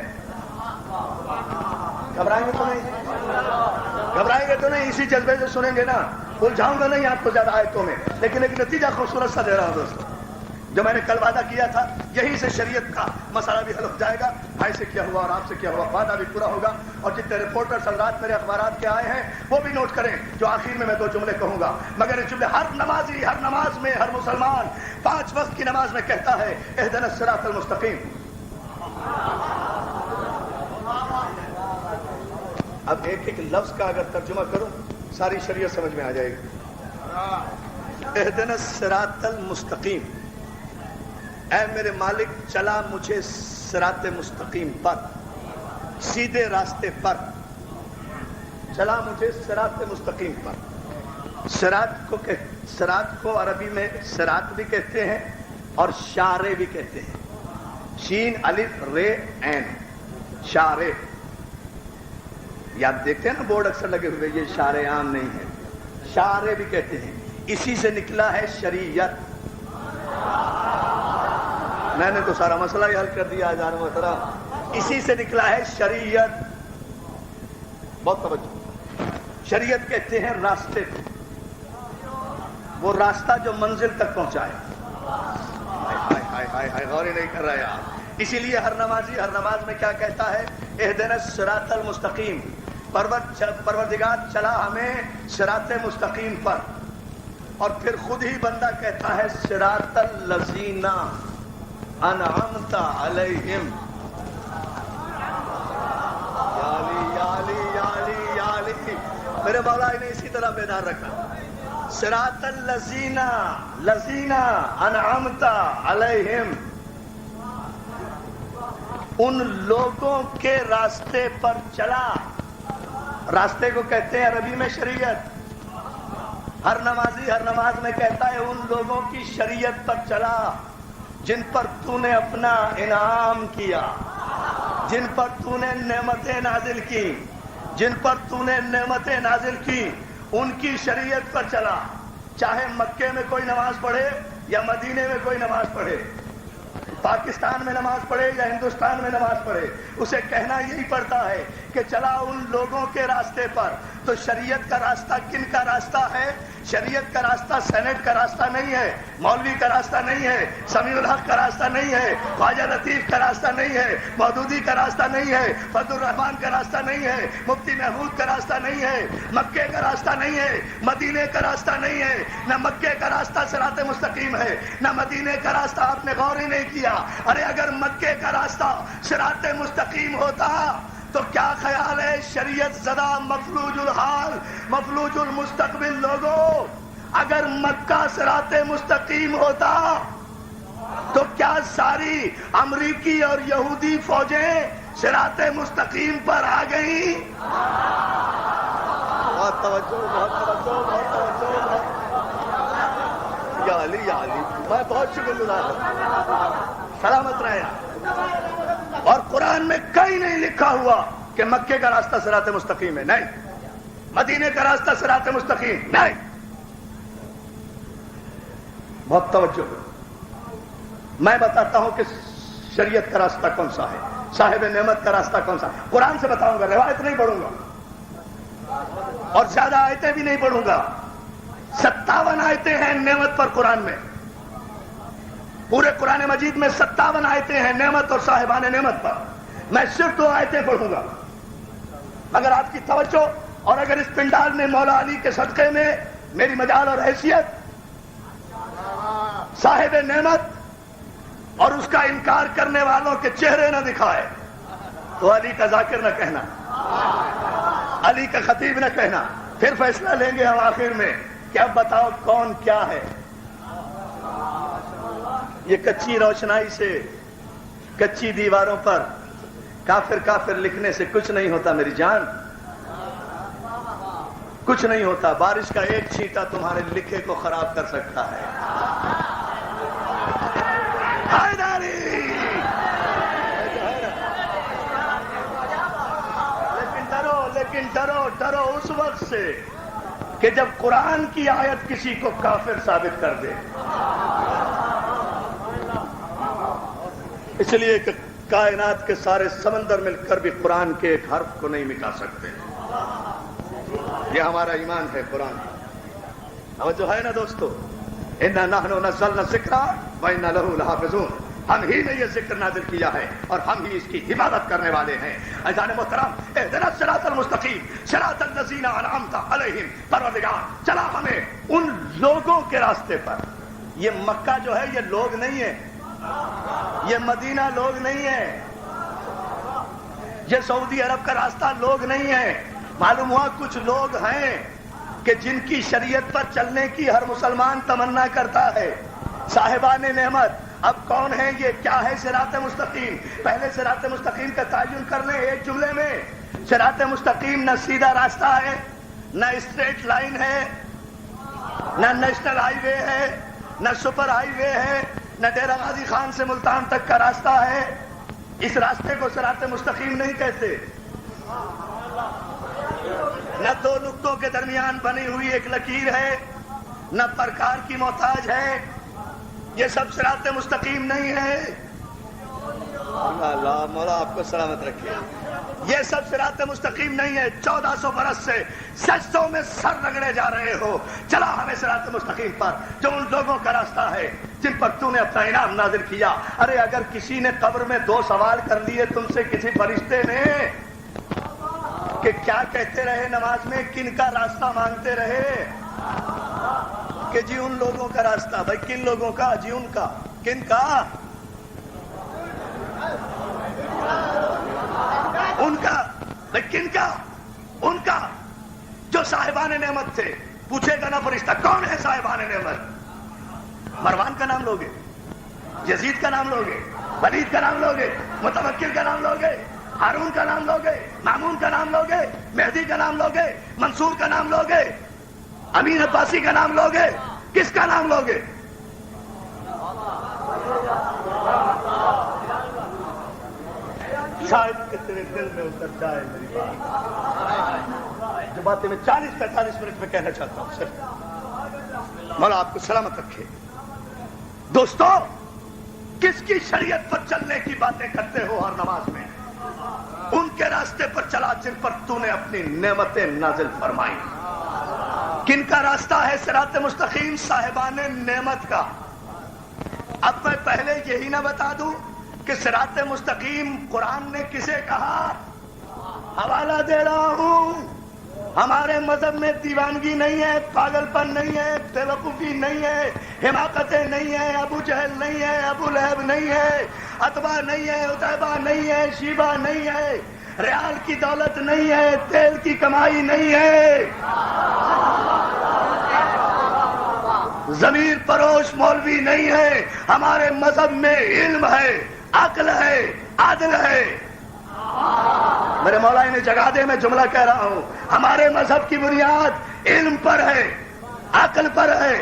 گھبرائیں گے تو نہیں؟ گھبرائیں گے تو نہیں؟ اسی جذبے سے سنیں گے نا، بھول جاؤں گا نہیں آپ کو زیادہ آیتوں میں، لیکن ایک نتیجہ خوبصورت سا دے رہا ہوں دوستوں۔ جو میں نے کل وعدہ کیا تھا، یہی سے شریعت کا مسئلہ بھی حل ہو جائے گا۔ بھائی سے کیا ہوا اور آپ سے کیا ہوا، وعدہ بھی پورا ہوگا۔ اور جتنے رپورٹرز حضرات میرے اخبارات کے آئے ہیں وہ بھی نوٹ کریں، جو آخر میں 2 جملے کہوں گا، مگر یہ جملے ہر نمازی، ہر نماز میں، ہر مسلمان 5 وقت کی نماز میں کہتا ہے، اہدنا الصراط المستقیم۔ اب ایک ایک لفظ کا اگر ترجمہ کروں ساری شریعت سمجھ میں آ جائے گی۔ اہدنا الصراط المستقیم، اے میرے مالک چلا مجھے صراط مستقیم پر، سیدھے راستے پر چلا مجھے صراط مستقیم پر۔ صراط کو عربی میں صراط بھی کہتے ہیں اور شارے بھی کہتے ہیں، شین الف رے عین، شارے۔ یہ آپ دیکھتے ہیں نا بورڈ اکثر لگے ہوئے، یہ شارے عام نہیں ہے، شارے بھی کہتے ہیں۔ اسی سے نکلا ہے شریعت۔ میں نے تو سارا مسئلہ ہی حل کر دیا جان محترم، اسی سے نکلا ہے شریعت۔ بہت توجہ، شریعت کہتے ہیں راستے کو، وہ راستہ جو منزل تک پہنچائے۔ ہائے غور ہی نہیں کر رہا یار۔ اسی لیے ہر نمازی ہر نماز میں کیا کہتا ہے، اہدنا الصراط المستقیم، پروردگار چلا ہمیں صراط مستقیم پر۔ اور پھر خود ہی بندہ کہتا ہے صراط الذین انعمت علیہم۔ یا علی میرے مولا نے اسی طرح بیدار رکھا، صراط الذین انعمت علیہم، ان لوگوں کے راستے پر چلا۔ راستے کو کہتے ہیں عربی میں شریعت۔ ہر نمازی ہر نماز میں کہتا ہے ان لوگوں کی شریعت پر چلا جن پر تو نے اپنا انعام کیا، جن پر تو نے نعمتیں نازل کی، جن پر تو نے نعمتیں نازل کی، ان کی شریعت پر چلا۔ چاہے مکے میں کوئی نماز پڑھے یا مدینے میں کوئی نماز پڑھے، پاکستان میں نماز پڑھے یا ہندوستان میں نماز پڑھے، اسے کہنا یہی پڑتا ہے کہ چلا ان لوگوں کے راستے پر۔ تو شریعت کا راستہ کن کا راستہ ہے؟ شریعت کا راستہ سینٹ کا راستہ نہیں ہے، مولوی کا راستہ نہیں ہے، سمیع الحق کا راستہ نہیں ہے، خواجہ لطیف کا راستہ نہیں ہے، مودودی کا راستہ نہیں ہے، فضل الرحمان کا راستہ نہیں ہے، مفتی محمود کا راستہ نہیں ہے، مکے کا راستہ نہیں ہے، مدینے کا راستہ نہیں ہے۔ نہ مکے کا راستہ صراط مستقیم ہے، نہ مدینے کا راستہ۔ آپ نے غور ہی نہیں کیا۔ ارے اگر مکے کا راستہ صراط مستقیم ہوتا تو کیا خیال ہے شریعت زدہ مفلوج الحال مفلوج المستقبل لوگوں، اگر مکہ صراط مستقیم ہوتا تو کیا ساری امریکی اور یہودی فوجیں صراط مستقیم پر آ گئیں؟ بہت توجہ، بہت توجہ، بہت توجہ۔ یا علی یا علی، میں بہت شکر گزار ہوں، سلامت رہے۔ اور قرآن میں کہیں نہیں لکھا ہوا کہ مکے کا راستہ صراط مستقیم ہے، نہیں۔ مدینے کا راستہ صراط مستقیم، نہیں۔ بہت توجہ، میں بتاتا ہوں کہ شریعت کا راستہ کون سا ہے، صاحب نعمت کا راستہ کون سا ہے۔ قرآن سے بتاؤں گا، روایت نہیں پڑھوں گا اور زیادہ آیتیں بھی نہیں پڑھوں گا۔ 57 آیتیں ہیں نعمت پر قرآن میں، پورے قرآن مجید میں 57 آیتیں ہیں نعمت اور صاحبان نعمت پر۔ میں صرف 2 آیتیں پڑھوں گا، اگر آپ کی توجہ اور اگر اس پنڈال میں مولا علی کے صدقے میں میری مجال اور حیثیت صاحب نعمت اور اس کا انکار کرنے والوں کے چہرے نہ دکھائے تو علی کا ذاکر نہ کہنا، علی کا خطیب نہ کہنا۔ پھر فیصلہ لیں گے ہم آخر میں کہ اب بتاؤ کون کیا ہے۔ یہ کچی روشنائی سے، کچی دیواروں پر کافر کافر لکھنے سے کچھ نہیں ہوتا میری جان، کچھ نہیں ہوتا، بارش کا ایک چھینٹا تمہارے لکھے کو خراب کر سکتا ہے۔ حیداری! لیکن ڈرو اس وقت سے کہ جب قرآن کی آیت کسی کو کافر ثابت کر دے۔ اس لیے کہ کائنات کے سارے سمندر مل کر بھی قرآن کے ایک حرف کو نہیں مٹا سکتے۔ یہ ہمارا ایمان ہے قرآن۔ اور جو ہے نا دوستو، اِنَّا نَحْنُ نَزَّلْنَا الذِّکْرَ وَإِنَّا لَهُ لَحَافِظُونَ، ہم ہی نے یہ ذکر نازل کیا ہے اور ہم ہی اس کی حفاظت کرنے والے ہیں۔ عزیزان محترم، اہدنا الصراط المستقیم صراط الذین انعمت علیہم، پروردگار چلا ہمیں ان لوگوں کے راستے پر۔ یہ مکہ جو ہے یہ لوگ نہیں ہے، یہ مدینہ لوگ نہیں ہے، یہ سعودی عرب کا راستہ لوگ نہیں ہے۔ معلوم ہوا کچھ لوگ ہیں کہ جن کی شریعت پر چلنے کی ہر مسلمان تمنا کرتا ہے۔ صاحبان نعمت اب کون ہے یہ؟ کیا ہے صراط مستقیم؟ پہلے صراط مستقیم کا تعین کر لیں ایک جملے میں۔ صراط مستقیم نہ سیدھا راستہ ہے، نہ اسٹریٹ لائن ہے، نہ نیشنل ہائی وے ہے، نہ سپر ہائی وے ہے، نہ ڈیرہ غازی خان سے ملتان تک کا راستہ ہے۔ اس راستے کو صراط مستقیم نہیں کہتے۔ نہ دو نقطوں کے درمیان بنی ہوئی ایک لکیر ہے، نہ پرکار کی محتاج ہے، یہ سب صراط مستقیم نہیں ہے۔ اللہ مولا آپ کو سلامت رکھے۔ یہ سب صراط مستقیم نہیں ہے۔ 1400 برس سے سجدوں میں سر رگڑے جا رہے ہو، چلا ہمیں صراط مستقیم پر، جو ان لوگوں کا راستہ ہے جن پر تو نے اپنا انعام نازل کیا۔ ارے اگر کسی نے قبر میں 2 سوال کر لیے تم سے کسی فرشتے نے کہ کیا کہتے رہے نماز میں، کن کا راستہ مانگتے رہے، کہ جی ان لوگوں کا راستہ۔ بھائی کن لوگوں کا؟ جی ان کا۔ کن کا؟ ان کا۔ بھائی کن کا؟ ان کا جو صاحبان نعمت تھے۔ پوچھے گا نا فرشتہ کون ہے صاحبان نعمت؟ مروان کا نام لوگے، یزید کا نام لوگے، ولید کا نام لوگے، متوکل کا نام لوگے، ہارون کا نام لوگے، مامون کا نام لوگے، مہدی کا نام لوگے، منصور کا نام لوگے، امین عباسی کا نام لوگے، کس کا نام لوگے؟ شاید کہ تیرے دل میں اتر جائے میری بات، جو باتیں میں 40-45 منٹ میں کہنا چاہتا ہوں صرف۔ مولا آپ کو سلامت رکھے۔ دوستو، کس کی شریعت پر چلنے کی باتیں کرتے ہو ہر نماز میں؟ ان کے راستے پر چلا جن پر تو نے اپنی نعمتیں نازل فرمائی۔ کن کا راستہ ہے صراط مستقیم؟ صاحبان نعمت کا۔ اب میں پہلے یہی نہ بتا دوں کہ صراط مستقیم قرآن نے کسے کہا؟ حوالہ دے رہا ہوں، ہمارے مذہب میں دیوانگی نہیں ہے، پاگل پن نہیں ہے، بے وقوفی نہیں ہے، حماقتیں نہیں ہے، ابو جہل نہیں ہے، ابو لہب نہیں ہے، عتبہ نہیں ہے، عتیبہ نہیں ہے، شیبہ نہیں ہے، ریال کی دولت نہیں ہے، تیل کی کمائی نہیں ہے، ضمیر پروش مولوی نہیں ہے۔ ہمارے مذہب میں علم ہے، عقل ہے، عدل ہے۔ میرے مولا انہیں جگہ دے، میں جملہ کہہ رہا ہوں۔ ہمارے مذہب کی بنیاد علم پر ہے، عقل پر ہے،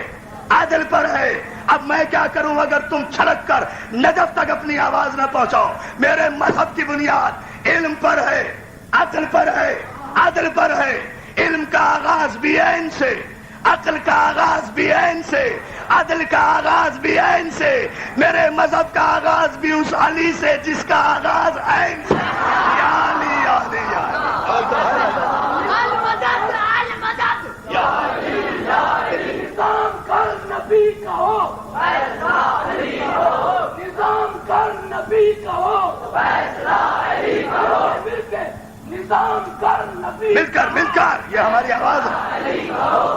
عدل پر ہے۔ اب میں کیا کروں اگر تم چھڑک کر نجف تک اپنی آواز نہ پہنچاؤ؟ میرے مذہب کی بنیاد علم پر ہے، عقل پر ہے، عدل پر ہے۔ علم کا آغاز بھی عین سے، عقل کا آغاز بھی عین سے، عدل کا آغاز بھی عین سے۔ میرے مذہب کا آغاز بھی اس علی سے جس کا آغاز عین سے۔ یا علی یا علی یا علی، نظام کر نبی کا ہو، فیصلہ علی کا ہو، نظام کر نبی کا ہو، فیصلہ علی کا ہو، مل کے نظام کر نبی، مل کر یہ ہماری آواز ہے۔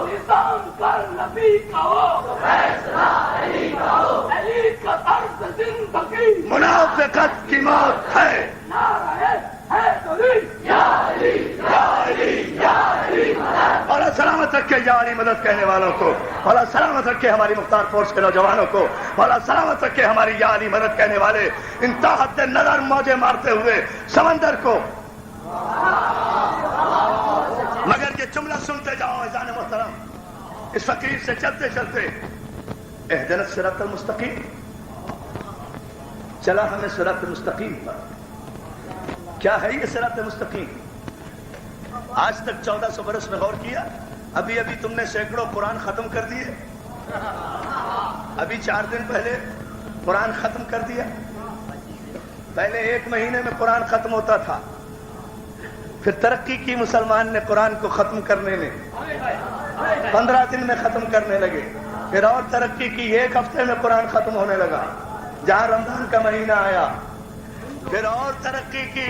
نظام کر نبی کا ہو، فیصلہ علی کا ہو، علی کا طرز زندگی منافقت کی موت ہے، نعرہ حیدری یا علی یا علی یا علی۔ اور سلامت رکھے یا علی مدد کہنے والوں کو، اور سلامت رکھے ہماری مختار فورس کے نوجوانوں کو، اور سلامت رکھے ہماری یا علی مدد کہنے والے ان تحت نظر موجیں مارتے ہوئے سمندر کو۔ مگر یہ جملہ سنتے جاؤ اذان محترم، اس فقیر سے چلتے چلتے اہدنا الصراط المستقیم، چلا ہمیں صراط مستقیم پر۔ کیا ہے یہ صراط مستقیم؟ آج تک 1400 برس میں غور کیا؟ ابھی ابھی تم نے سینکڑوں قرآن ختم کر دیے، ابھی 4 دن پہلے قرآن ختم کر دیا۔ پہلے 1 مہینے میں قرآن ختم ہوتا تھا، پھر ترقی کی مسلمان نے قرآن کو ختم کرنے میں، 15 دن میں ختم کرنے لگے، پھر اور ترقی کی 1 ہفتے میں قرآن ختم ہونے لگا، جہاں رمضان کا مہینہ آیا، پھر اور ترقی کی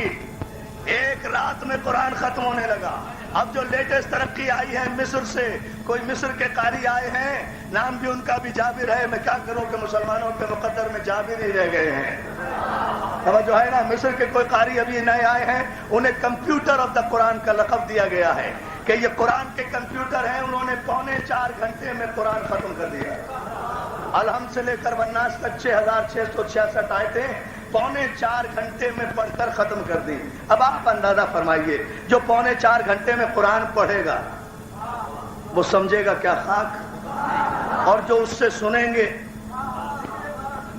1 رات میں قرآن ختم ہونے لگا۔ اب جو لیٹسٹ ترقی آئی ہے مصر سے، کوئی مصر کے قاری آئے ہیں، نام بھی ان کا بھی جابر ہے، میں کیا کروں کہ مسلمانوں کے مقدر میں جابر ہی رہ گئے ہیں۔ جو ہے نا، مصر کے کوئی قاری ابھی نئے آئے ہیں، انہیں کمپیوٹر آف دا قرآن کا لقب دیا گیا ہے کہ یہ قرآن کے کمپیوٹر ہیں، انہوں نے 3.25 گھنٹے میں قرآن ختم کر دیا۔ الحمد سے لے کر والناس تک 6666 آیتیں 3.25 گھنٹے میں پڑھ کر ختم کر دی۔ اب آپ اندازہ فرمائیے، جو 3.25 گھنٹے میں قرآن پڑھے گا وہ سمجھے گا کیا خاک، اور جو اس سے سنیں گے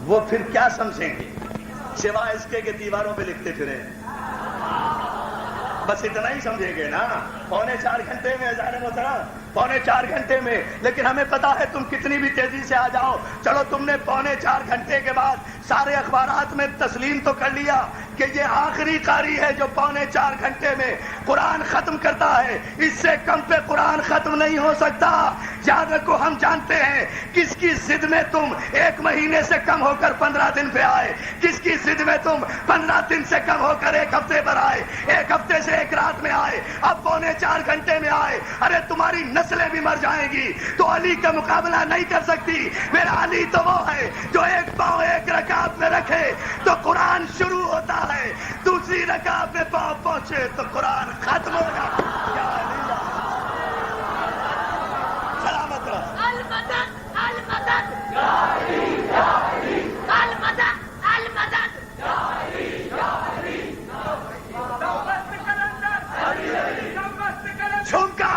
وہ پھر کیا سمجھیں گے، سوائے اس کے کہ دیواروں پہ لکھتے پھریں۔ بس اتنا ہی سمجھیں گے نا، 3.25 گھنٹے میں اذان محترم، 3.25 گھنٹے میں۔ لیکن ہمیں پتا ہے تم کتنی بھی تیزی سے آ جاؤ، چلو تم نے 3.25 گھنٹے کے بعد سارے اخبارات میں تسلیم تو کر لیا کہ یہ آخری قاری ہے جو 3.25 گھنٹے میں قرآن ختم کرتا ہے، اس سے کم پہ قرآن ختم نہیں ہو سکتا۔ یاد رکھو، ہم جانتے ہیں کس کی ضد میں تم 1 مہینے سے کم ہو کر 15 دن پہ آئے، کس کی ضد میں تم 15 دن سے کم ہو کر 1 ہفتے پر آئے، 1 ہفتے سے 1 رات میں آئے، اب 3.25 گھنٹے میں آئے۔ ارے تمہاری نسلیں بھی مر جائیں گی تو علی کا مقابلہ نہیں کر سکتی۔ میرا علی تو وہ ہے جو 1 پاؤں 1 رکعت میں رکھے تو قرآن شروع ہوتا ہے، دوسری رکعت میں پاؤں پہنچے تو قرآن ختم ہو جاتا ہے۔ سلامت رہو۔ المدد المدد یا علی یا علی، المدد المدد یا علی یا علی، جھمکا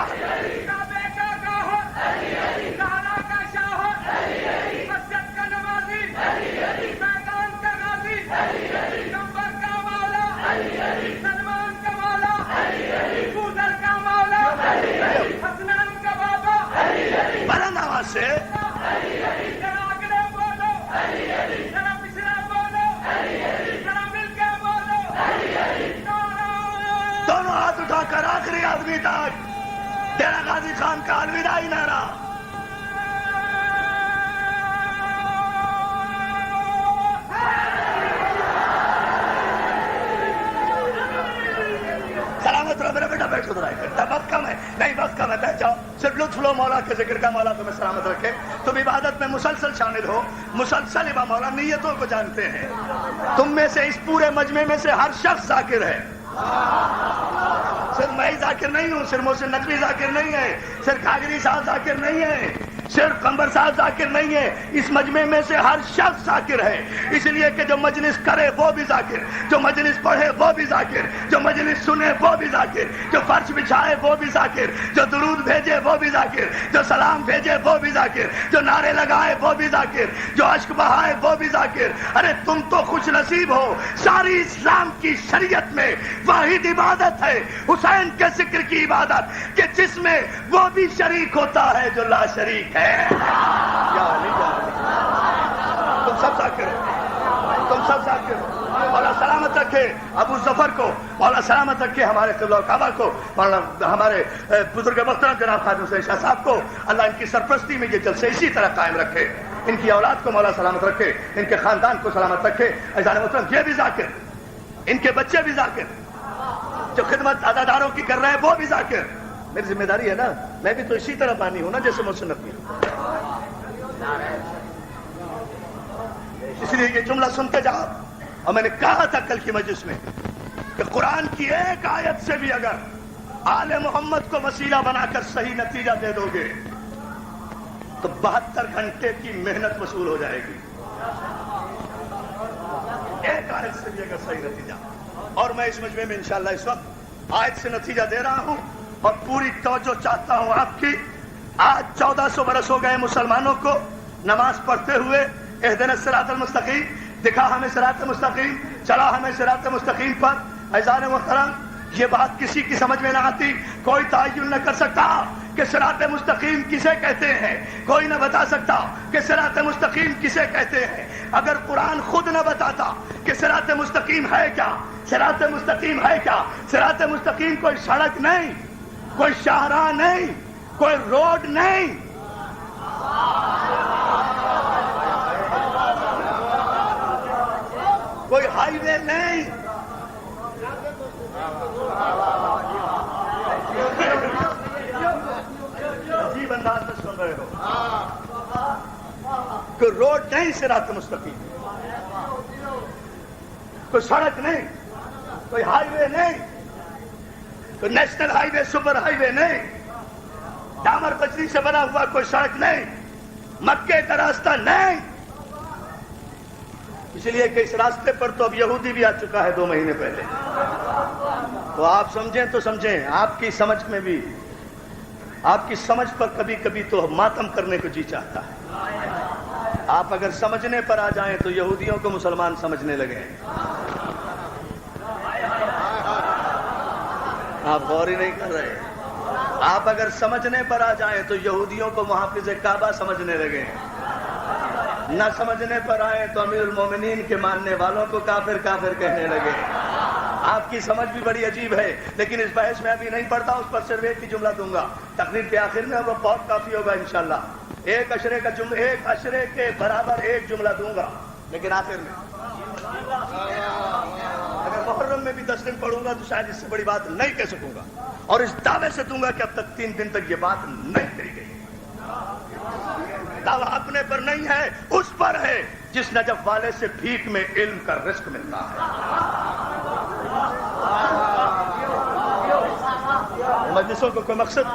بلند آواز سے دونوں ہاتھ اٹھا کر آخری آدمی تک ڈیرہ غازی خان کا الوداعی نعرہ۔ سلامت رہو میرا بیٹا، بیٹھو ذرا، وقت کم ہے، نہیں وقت کم ہے، بیٹھ جاؤ، صرف لطف لو مولا کے ذکر کا، مولا تمہیں سلامت رکھے۔ تم عبادت میں مسلسل شامل ہو، مسلسل عبادت، مولا نیتوں کو جانتے ہیں۔ تم میں سے، اس پورے مجمع میں سے ہر شخص ذاکر ہے، صرف میں ہی ذاکر نہیں ہوں، صرف محسن نقوی ذاکر نہیں ہے، صرف گھاگری صاحب ذاکر نہیں ہے، صرف قمبر صاحب ذاکر نہیں ہے، اس مجمع میں سے ہر شخص ذاکر ہے۔ اس لیے کہ جو مجلس کرے وہ بھی ذاکر، جو مجلس پڑھے وہ بھی ذاکر، جو مجلس سنے وہ بھی ذاکر، جو فرش بچھائے وہ بھی ذاکر، جو درود بھیجے وہ بھی ذاکر، جو سلام بھیجے وہ بھی ذاکر، جو نعرے لگائے وہ بھی ذاکر، جو اشک بہائے وہ بھی ذاکر۔ ارے تم تو خوش نصیب ہو، ساری اسلام کی شریعت میں واحد عبادت ہے حسین کے ذکر کی عبادت، کہ جس میں وہ بھی شریک ہوتا ہے جو لا شریک ہے۔ یا علی یا علی، تم سب ذاکر ہو، تم سب ذاکر ہو۔ مولا سلامت رکھے ابو ظفر کو، مولا سلامت رکھے ہمارے قبلہ و کعبہ کو، مولا ہمارے بزرگ محترم جناب خادم حسین شاہ صاحب کو، اللہ ان کی سرپرستی میں یہ جلسے اسی طرح قائم رکھے، ان کی اولاد کو مولا سلامت رکھے، ان کے خاندان کو سلامت رکھے۔ عزیزان محترم، یہ بھی ذاکر، ان کے بچے بھی ذاکر، جو خدمت عزاداروں کی کر رہے ہیں وہ بھی ذاکر۔ میری ذمہ داری ہے نا، میں بھی تو اسی طرح بانی ہوں نا جیسے محسن نقوی۔ اس لیے یہ جملہ سنتے جاؤ، اور میں نے کہا تھا کل کی مجلس میں کہ قرآن کی ایک آیت سے بھی اگر آل محمد کو وسیلہ بنا کر صحیح نتیجہ دے دو گے تو 72 گھنٹے کی محنت وصول ہو جائے گی، ایک آیت سے بھی اگر صحیح نتیجہ۔ اور میں اس مجمع میں انشاءاللہ اس وقت آیت سے نتیجہ دے رہا ہوں، اور پوری توجہ چاہتا ہوں آپ کی. آج 1400 برس ہو گئے مسلمانوں کو نماز پڑھتے ہوئے. اہدنا الصراط المستقیم، دکھا ہمیں صراط مستقیم، چلا ہمیں صراط مستقیم پر. عزیزان محترم، یہ بات کسی کی سمجھ میں نہ آتی. کوئی تعین نہ کر سکتا کہ صراط مستقیم کسے کہتے ہیں، کوئی نہ بتا سکتا کہ صراط مستقیم کسے کہتے ہیں. اگر قرآن خود نہ بتاتا کہ صراط مستقیم ہے کیا، صراط مستقیم ہے کیا. صراط مستقیم کوئی سڑک نہیں، کوئی شاہراہ نہیں، کوئی روڈ نہیں. کوئی ہائی وے نہیں. عجیب انداز میں سن رہے ہو. کوئی روڈ نہیں صراط مستقیم، کوئی سڑک نہیں، کوئی ہائی وے نہیں، کوئی نیشنل ہائی وے، سپر ہائی وے نہیں، ڈامر پچری سے بنا ہوا کوئی سڑک نہیں، مکے کا راستہ نہیں. اس لیے کہ اس راستے پر تو اب یہودی بھی آ چکا ہے 2 مہینے پہلے. تو آپ سمجھیں تو سمجھیں، آپ کی سمجھ میں بھی، آپ کی سمجھ پر کبھی کبھی تو ماتم کرنے کو جی چاہتا ہے. آپ اگر سمجھنے پر آ جائیں تو یہودیوں کو مسلمان سمجھنے لگے. آپ غور ہی نہیں کر رہے. آپ اگر سمجھنے پر آ جائیں تو یہودیوں کو محافظ کعبہ سمجھنے لگے. نہ سمجھنے پر آئے تو امیر المومنین کے ماننے والوں کو کافر کافر کہنے لگے. آپ کی سمجھ بھی بڑی عجیب ہے، لیکن اس بحث میں ابھی نہیں پڑھتا. اس پر صرف ایک ہی جملہ دوں گا تقریر کے آخر میں، وہ بہت کافی ہوگا انشاءاللہ. ایک اشرے کا جملہ، ایک اشرے کے برابر ایک جملہ دوں گا، لیکن آخر میں. اگر محرم میں بھی 10 دن پڑھوں گا تو شاید اس سے بڑی بات نہیں کہہ سکوں گا، اور اس دعوے سے دوں گا کہ اب تک 3 دن تک یہ بات نہیں کہی گئی. دعویٰ اپنے پر نہیں ہے، اس پر ہے جس نجف والے سے بھیک میں علم کا رزق ملتا ہے. ان مجلسوں کو کوئی مقصد،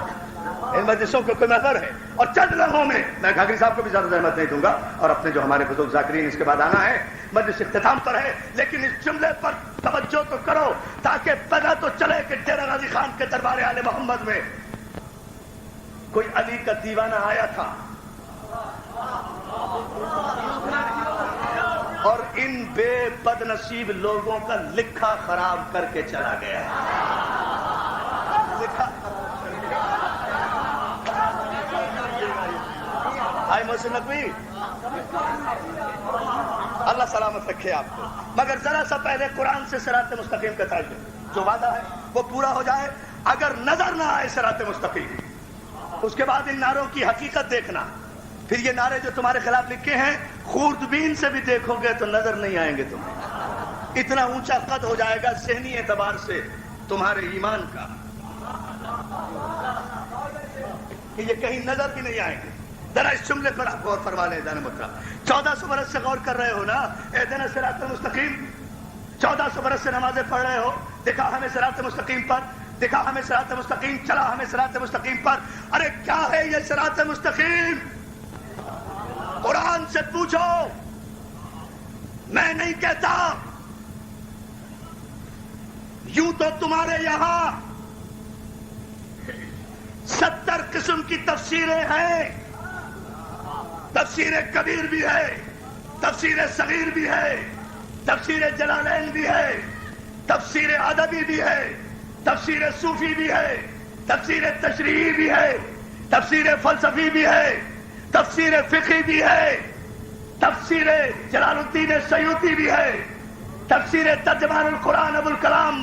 ان مجلسوں کو کوئی نظر ہے. اور چند لمحوں میں میں گھاگری صاحب کو بھی زیادہ زحمت نہیں دوں گا، اور اپنے جو ہمارے بزرگ ذاکرین اس کے بعد آنا ہے. مجلس اختتام پر ہے، لیکن اس جملے پر توجہ تو کرو تاکہ پتہ تو چلے کہ ڈیرہ غازی خان کے دربار آل محمد میں کوئی علی کا دیوانہ آیا تھا اور ان بے بد نصیب لوگوں کا لکھا خراب کر کے چلا گیا. آئی محسن نقوی، اللہ سلامت رکھے آپ کو. مگر ذرا سا پہلے قرآن سے صراط مستقیم کا تعلق، جو وعدہ ہے وہ پورا ہو جائے. اگر نظر نہ آئے صراط مستقیم، اس کے بعد ان نعروں کی حقیقت دیکھنا. پھر یہ نعرے جو تمہارے خلاف لکھے ہیں خوردبین سے بھی دیکھو گے تو نظر نہیں آئیں گے تمہیں. اتنا اونچا قد ہو جائے گا ذہنی اعتبار سے تمہارے ایمان کا کہ یہ کہیں نظر بھی نہیں آئیں گے. ذرا اس جملے پر آپ غور فرما لیں. جانے مطلب 1400 برس سے غور کر رہے ہو نا. اہدنا الصراط المستقیم، 1400 برس سے نمازیں پڑھ رہے ہو. دکھا ہمیں صراط مستقیم پر، دکھا ہمیں صراط مستقیم، چلا ہمیں صراط مستقیم پر. ارے کیا ہے یہ صراط مستقیم؟ قرآن سے پوچھو، میں نہیں کہتا. یوں تو تمہارے یہاں 70 قسم کی تفسیریں ہیں. تفسیر کبیر بھی ہے، تفسیر صغیر بھی ہے، تفسیر جلالین بھی ہے، تفسیر ادبی بھی ہے، تفسیر صوفی بھی ہے، تفسیر تشریعی بھی ہے، تفسیر فلسفی بھی ہے، تفسیر فقہی بھی ہے، تفسیر جلال الدین سیوطی بھی ہے، تفسیر ترجمان القرآن ابو الکلام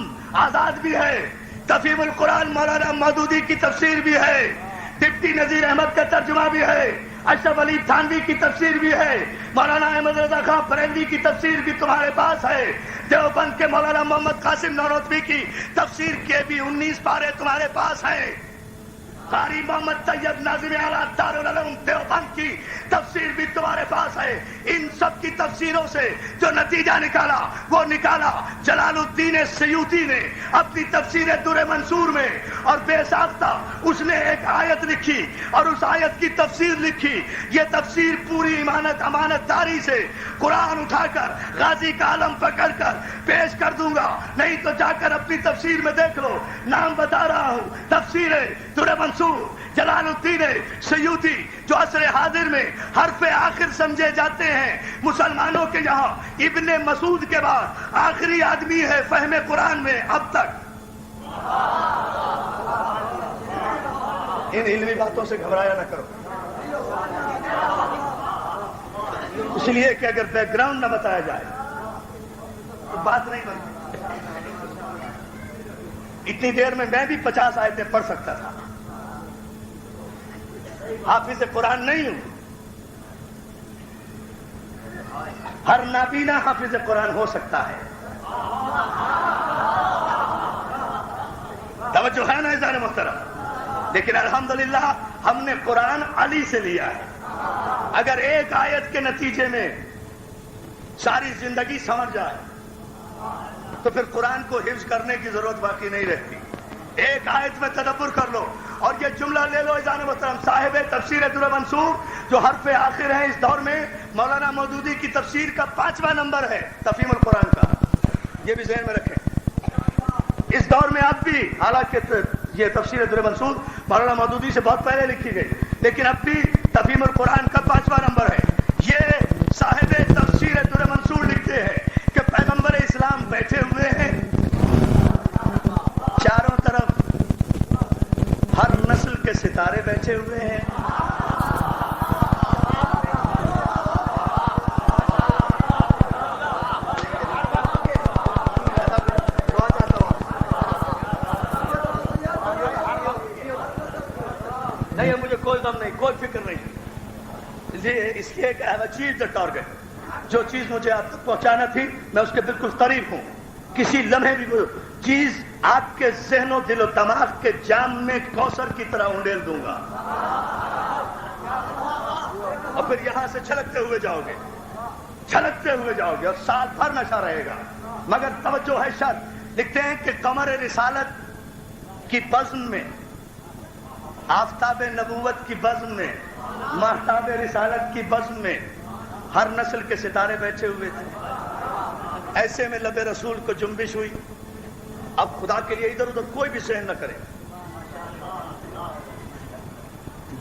آزاد بھی ہے، تفہیم القرآن مولانا مودودی کی تفسیر بھی ہے، ڈپٹی نذیر احمد کا ترجمہ بھی ہے، اشرف علی تھانوی کی تفسیر بھی ہے، مولانا احمد رضا خان فرنگی کی تفسیر بھی تمہارے پاس ہے، دیوبند کے مولانا محمد قاسم نانوتوی کی تفسیر کے بھی 19 پارے تمہارے پاس ہیں. قاری محمد طیب ناظم اعلیٰ دارالعلوم دیوبند کی تفسیر بھی تمہارے پاس ہے. ان سب کی تفسیروں سے جو نتیجہ نکالا وہ نکالا جلال الدین سیوطی نے اپنی تفسیر در منصور میں، اور بے ساختہ اس نے ایک آیت لکھی اور اس آیت کی تفسیر لکھی. یہ تفسیر پوری امانت داری سے قرآن اٹھا کر غازی کا علم پکڑ کر پیش کر دوں گا، نہیں تو جا کر اپنی تفسیر میں دیکھ لو. نام بتا رہا ہوں، تفسیر در منصور جلال الدین سیوطی، جو عصر حاضر میں حرف آخر سمجھے جاتے ہیں. مسلمانوں کے یہاں ابن مسعود کے بعد آخری آدمی ہے فہم قرآن میں اب تک. ان علمی باتوں سے گھبرایا نہ کرو، اس لیے کہ اگر بیک گراؤنڈ نہ بتایا جائے تو بات نہیں بنتی. اتنی دیر میں بھی 50 آیتیں پڑھ سکتا تھا. حافظ قرآن نہیں ہوں، ہر نابینا حافظ قرآن ہو سکتا ہے. توجہ ہے نا عزیزان محترم؟ لیکن الحمدللہ ہم نے قرآن علی سے لیا ہے. اگر ایک آیت کے نتیجے میں ساری زندگی سمجھ جائے تو پھر قرآن کو حفظ کرنے کی ضرورت باقی نہیں رہتی. ایک آیت میں تدبر کر لو اور یہ جملہ لے لو عزیزان محترم. صاحب تفسیر در منصور جو حرف آخر ہے اس دور میں، مولانا مودودی کی تفسیر کا 5واں نمبر ہے تفہیم القرآن کا. یہ بھی ذہن میں رکھیں. اس دور میں اب بھی، حالانکہ یہ تفسیر در منصور مولانا مودودی سے بہت پہلے لکھی گئی، لیکن اب بھی تفہیم القرآن کا 5واں نمبر ہے. یہ صاحب تفسیر در منصور لکھتے ہیں کہ پیغمبر اسلام بیٹھے ہوئے ہیں، چاروں طرف ہر نسل کے ستارے بیٹھے ہوئے ہیں. نہیں، مجھے کوئی غم نہیں، کوئی فکر نہیں. اس لیے کہ اچیو دا ٹارگیٹ. جو چیز مجھے آپ تک پہنچانا تھی میں اس کے بالکل قریب ہوں. کسی لمحے بھی وہ چیز آپ کے ذہن و دل و دماغ کے جام میں کوثر کی طرح انڈیل دوں گا، اور پھر یہاں سے چھلکتے ہوئے جاؤ گے، چھلکتے ہوئے جاؤ گے، اور سال بھر نشہ رہے گا. مگر توجہ ہے شرط. لکھتے ہیں کہ قمر رسالت کی بزم میں، آفتاب نبوت کی بزم میں، مہتاب رسالت کی بزم میں ہر نسل کے ستارے بیٹھے ہوئے تھے. ایسے میں لب رسول کو جنبش ہوئی. اب خدا کے لیے ادھر ادھر کوئی بھی سہن نہ کرے.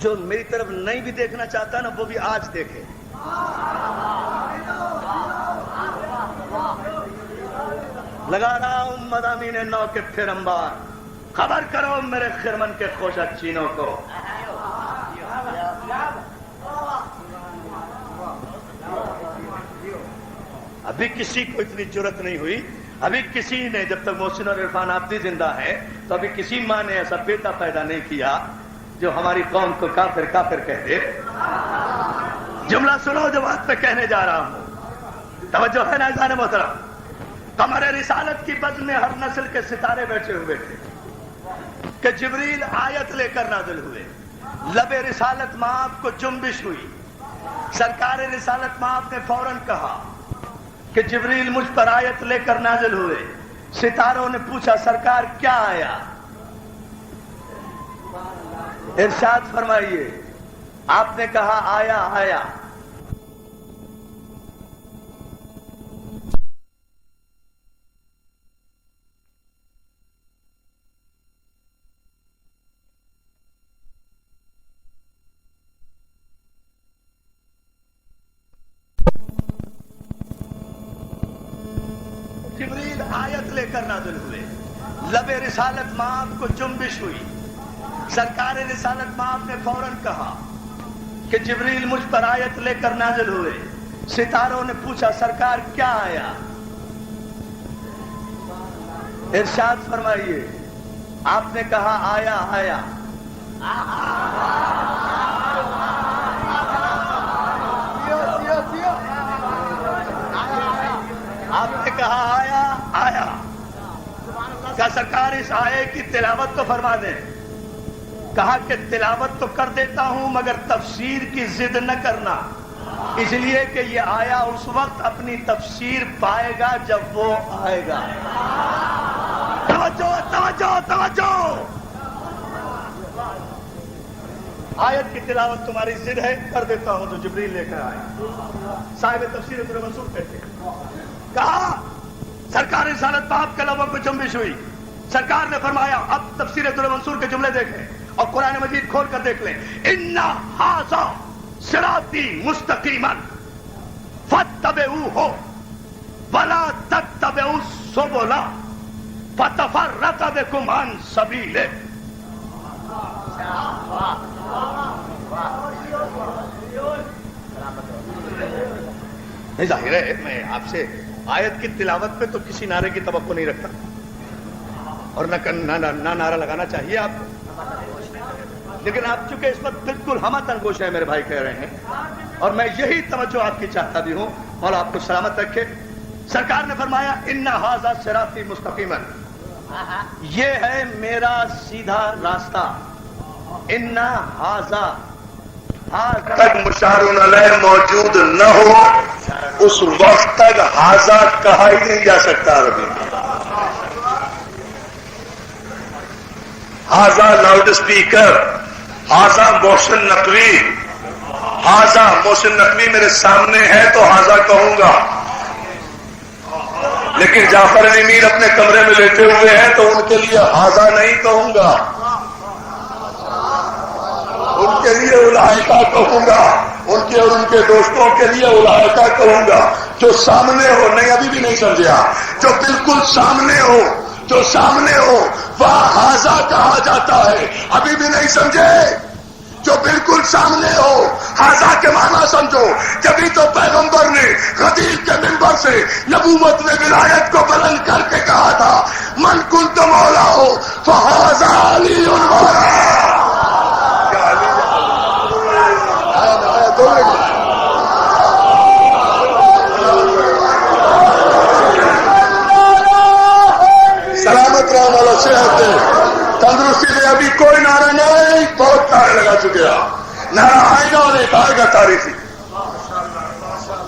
جو میری طرف نہیں بھی دیکھنا چاہتا نا وہ بھی آج دیکھے. لگا رہا ہوں مضامین نو کے پھر انبار، خبر کرو میرے خرمن کے خوشا چینوں کو. ابھی کسی کو اتنی جرت نہیں ہوئی، ابھی کسی نے، جب تک محسن اور عرفان آبدی زندہ ہے تو ابھی کسی ماں نے ایسا بیٹا پیدا نہیں کیا جو ہماری قوم کو کافر کافر کہہ دے. جملہ سنو جو بات میں کہنے جا رہا ہوں. توجہ ہے نا عزیزان محترم؟ قمر رسالت کی بزم میں ہر نسل کے ستارے بیٹھے ہوئے تھے کہ جبریل آیت لے کر نازل ہوئے. لب رسالت مآب کو جنبش ہوئی. سرکار رسالت مآب نے فوراً کہا کہ جبریل مجھ پر آیت لے کر نازل ہوئے. ستاروں نے پوچھا سرکار کیا آیا؟ ارشاد فرمائیے. آپ نے کہا آیا آیا. جبریل آیت لے کر نازل ہوئے. لب رسالت مآب کو جنبش ہوئی. سرکار رسالت مآب نے فوراً کہا کہ جبریل مجھ پر آیت لے کر نازل ہوئے. ستاروں نے پوچھا سرکار کیا آیا؟ ارشاد فرمائیے. آپ نے کہا آیا آیا. آپ نے کہا آیا آیا. کیا سرکار اس آیے کی تلاوت تو فرما دیں؟ کہا کہ تلاوت تو کر دیتا ہوں مگر تفسیر کی ضد نہ کرنا، اس لیے کہ یہ آیا اس وقت اپنی تفسیر پائے گا جب وہ آئے گا۔ توجہ توجہ توجہ، آیت کی تلاوت تمہاری ضد ہے، کر دیتا ہوں تو جبریل لے کر آئے۔ صاحب تفسیر در منصور کہتے ہیں، کہا سرکار رسالت پاک کے لبوں کو جنبش ہوئی، سرکار نے فرمایا اب تفسیر در منصور کے جملے دیکھیں اور قرآن مجید کھول کر دیکھ لیں۔ اِنَّ ھَذَا صِرَاطِی مُسْتَقِیمًا فَاتَّبِعُوهُ وَلَا تَتَّبِعُوا السُّبُلَ فَتَفَرَّقَ بِکُمْ عَنْ سَبِیلِهِ۔ نہیں، ظاہر ہے میں آپ سے آیت کی تلاوت پہ تو کسی نعرے کی توقع نہیں رکھتا، اور نہ نعرہ لگانا چاہیے آپ کو، لیکن آپ چونکہ اس وقت بالکل ہمہ تنگوش ہے، میرے بھائی کہہ رہے ہیں، اور میں یہی توجہ آپ کی چاہتا بھی ہوں، مولا آپ کو سلامت رکھے۔ سرکار نے فرمایا اِنَّ ھَذَا صِرَاطِی مُسْتَقِیمًا، یہ ہے میرا سیدھا راستہ۔ اِنَّ ھَذَا تک مشارون علیہ موجود نہ ہو اس وقت تک ھذا کہا ہی نہیں جا سکتا عربی میں۔ ھذا لاؤڈ اسپیکر، ھذا محسن نقوی، ھذا محسن نقوی میرے سامنے ہے تو ھذا کہوں گا، لیکن جعفر علی میر اپنے کمرے میں لیٹے ہوئے ہیں تو ان کے لیے ھذا نہیں کہوں گا، ان کے لیے اولئکا کہوں گا، ان کے اور ان کے دوستوں کے لیے اولئکا کہوں گا۔ جو سامنے ہو، نہیں ابھی بھی نہیں سمجھا، جو بالکل سامنے ہو، جو سامنے ہو وہاں ھذا کہا جاتا ہے، ابھی بھی نہیں سمجھے؟ جو بالکل سامنے ہو ھذا کے معنی سمجھو، جبھی تو پیغمبر نے غدیر کے منبر سے نبوت میں ولایت کو بلند کر کے کہا تھا من کنت مولا ہو فھذا علی مولا۔ سلامت رہو والا، صحت دے، تندرستی دے، ابھی کوئی نعرہ نہیں، بہت نعرے لگا چکے آپ، نعرہ آئے گا اور ایک آئے گا تاریخی،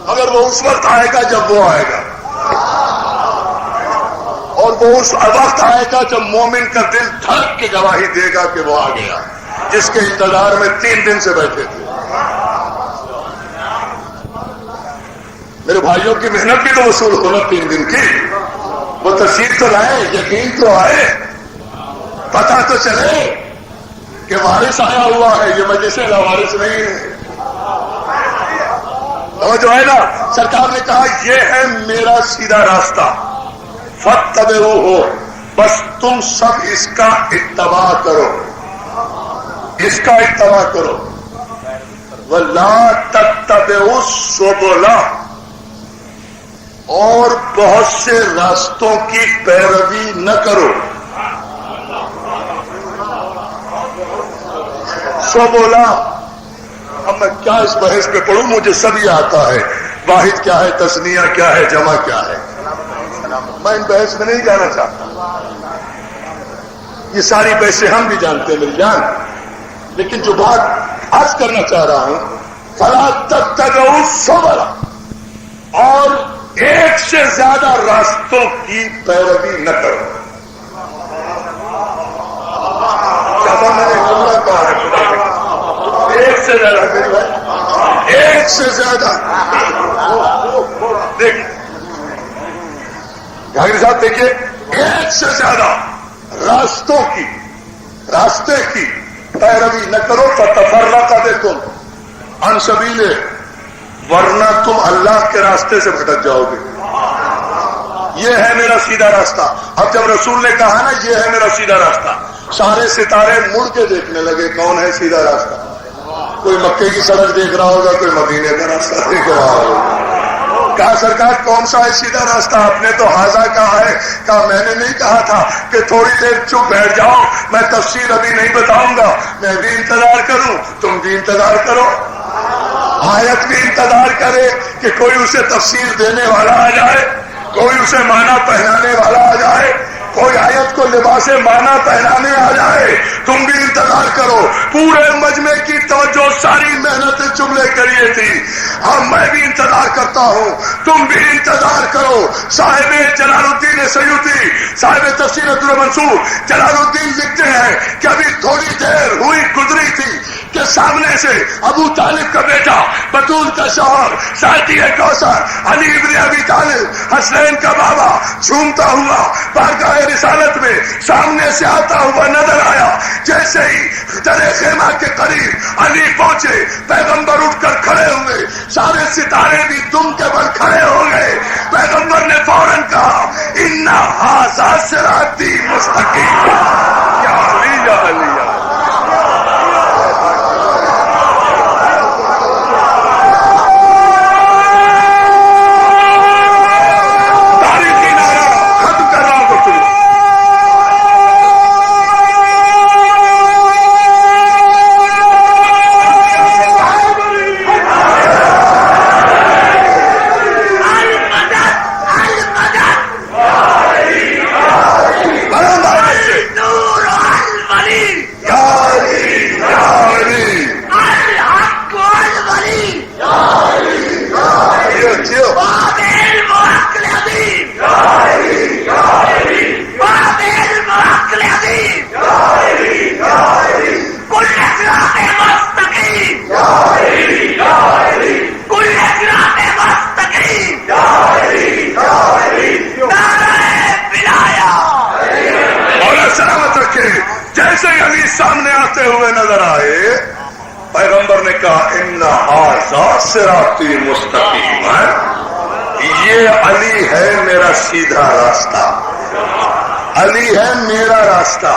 مگر وہ اس وقت آئے گا جب وہ آئے گا، اور وہ اس وقت آئے گا جب مومن کا دل دھڑک کے گواہی دے گا کہ وہ آ گیا، جس کے انتظار میں 3 دن سے بیٹھے تھے۔ میرے بھائیوں کی محنت بھی تو وصول ہونا 3 دن کی، وہ تشریف تو لائے، یقین تو آئے، پتہ تو چلے کہ وارث آیا ہوا ہے، یہ مجلس لاوارث نہیں ہے۔ اور جو ہے نا، سرکار نے کہا یہ ہے میرا سیدھا راستہ، فاتبعوہ، بس تم سب اس کا اتباع کرو، اس کا اتباع کرو، وَلَا تَتَّبِعُوا السُّبُلَ، اور بہت سے راستوں کی پیروی نہ کرو۔ سو بولا، اب میں کیا اس بحث پہ پڑھوں، مجھے سب یہ آتا ہے، واحد کیا ہے، تثنیہ کیا ہے، جمع کیا ہے، میں ان بحث میں نہیں جانا چاہتا، یہ ساری بحثیں ہم بھی جانتے ہیں میری جان، لیکن جو بات عرض کرنا چاہ رہا ہوں، فَلَا تَتَّبِعُوا السُّبُلَ، اور ایک سے زیادہ راستوں کی پیروی نہ کرو۔ کیا میں نے جملہ کہا ہے، ایک سے زیادہ، ایک سے زیادہ، دیکھیں جہانگیر صاحب، دیکھیے، ایک سے زیادہ راستے کی پیروی نہ کرو، فَتَفَرَّقَ بِکُمْ عَنْ سَبِیلِهِ، ورنہ تم اللہ کے راستے سے بھٹک جاؤ گے۔ یہ ہے میرا سیدھا راستہ۔ اب جب رسول نے کہا نا یہ ہے میرا سیدھا راستہ، سارے ستارے مڑ کے دیکھنے لگے کون ہے سیدھا راستہ۔ کوئی مکے کی سڑک دیکھ رہا ہوگا، کوئی مدینے کا راستہ دیکھ رہا ہوگا۔ کہا سرکار کون سا ہے سیدھا راستہ؟ آپ نے تو ھذا کہا ہے۔ کہا میں نے نہیں کہا تھا کہ تھوڑی دیر چپ بیٹھ جاؤ، میں تفسیر ابھی نہیں بتاؤں گا، میں بھی انتظار کروں، تم بھی انتظار کرو، آیت بھی انتظار کرے کہ کوئی اسے تفسیر دینے والا آ جائے، کوئی اسے معنی پہنانے والا آ جائے، کوئی آیت کو لباس مانا پہنانے آ جائے تم بھی انتظار کرو. پورے مجمع کی توجہ ساری محنت جملے کریے تھی. اب میں بھی انتظار کرتا ہوں, تم بھی انتظار کرو. صاحب جلال الدین سیوطی صاحب تفسیر الدرمنصور جلال الدین لکھتے ہیں کہ ابھی تھوڑی دیر ہوئی گزری تھی کہ سامنے سے ابو طالب کا بیٹا, بطول کا شوہر, ساتھی کوثر, علی ابن ابی طالب حسنین کا بابا جھومتا ہوا بارگاہ رسالت میں سامنے سے آتا ہوا نظر آیا. جیسے ہی در خیمہ کے قریب علی پہنچے, پیغمبر اٹھ کر کھڑے ہوئے, سارے ستارے بھی دم کے بل کھڑے ہو گئے. پیغمبر نے فوراً کہا ان ھذا صراطی مستقیم. یا علی یا علی یا صراطی مستقیم. یہ علی ہے میرا سیدھا راستہ, علی ہے میرا راستہ.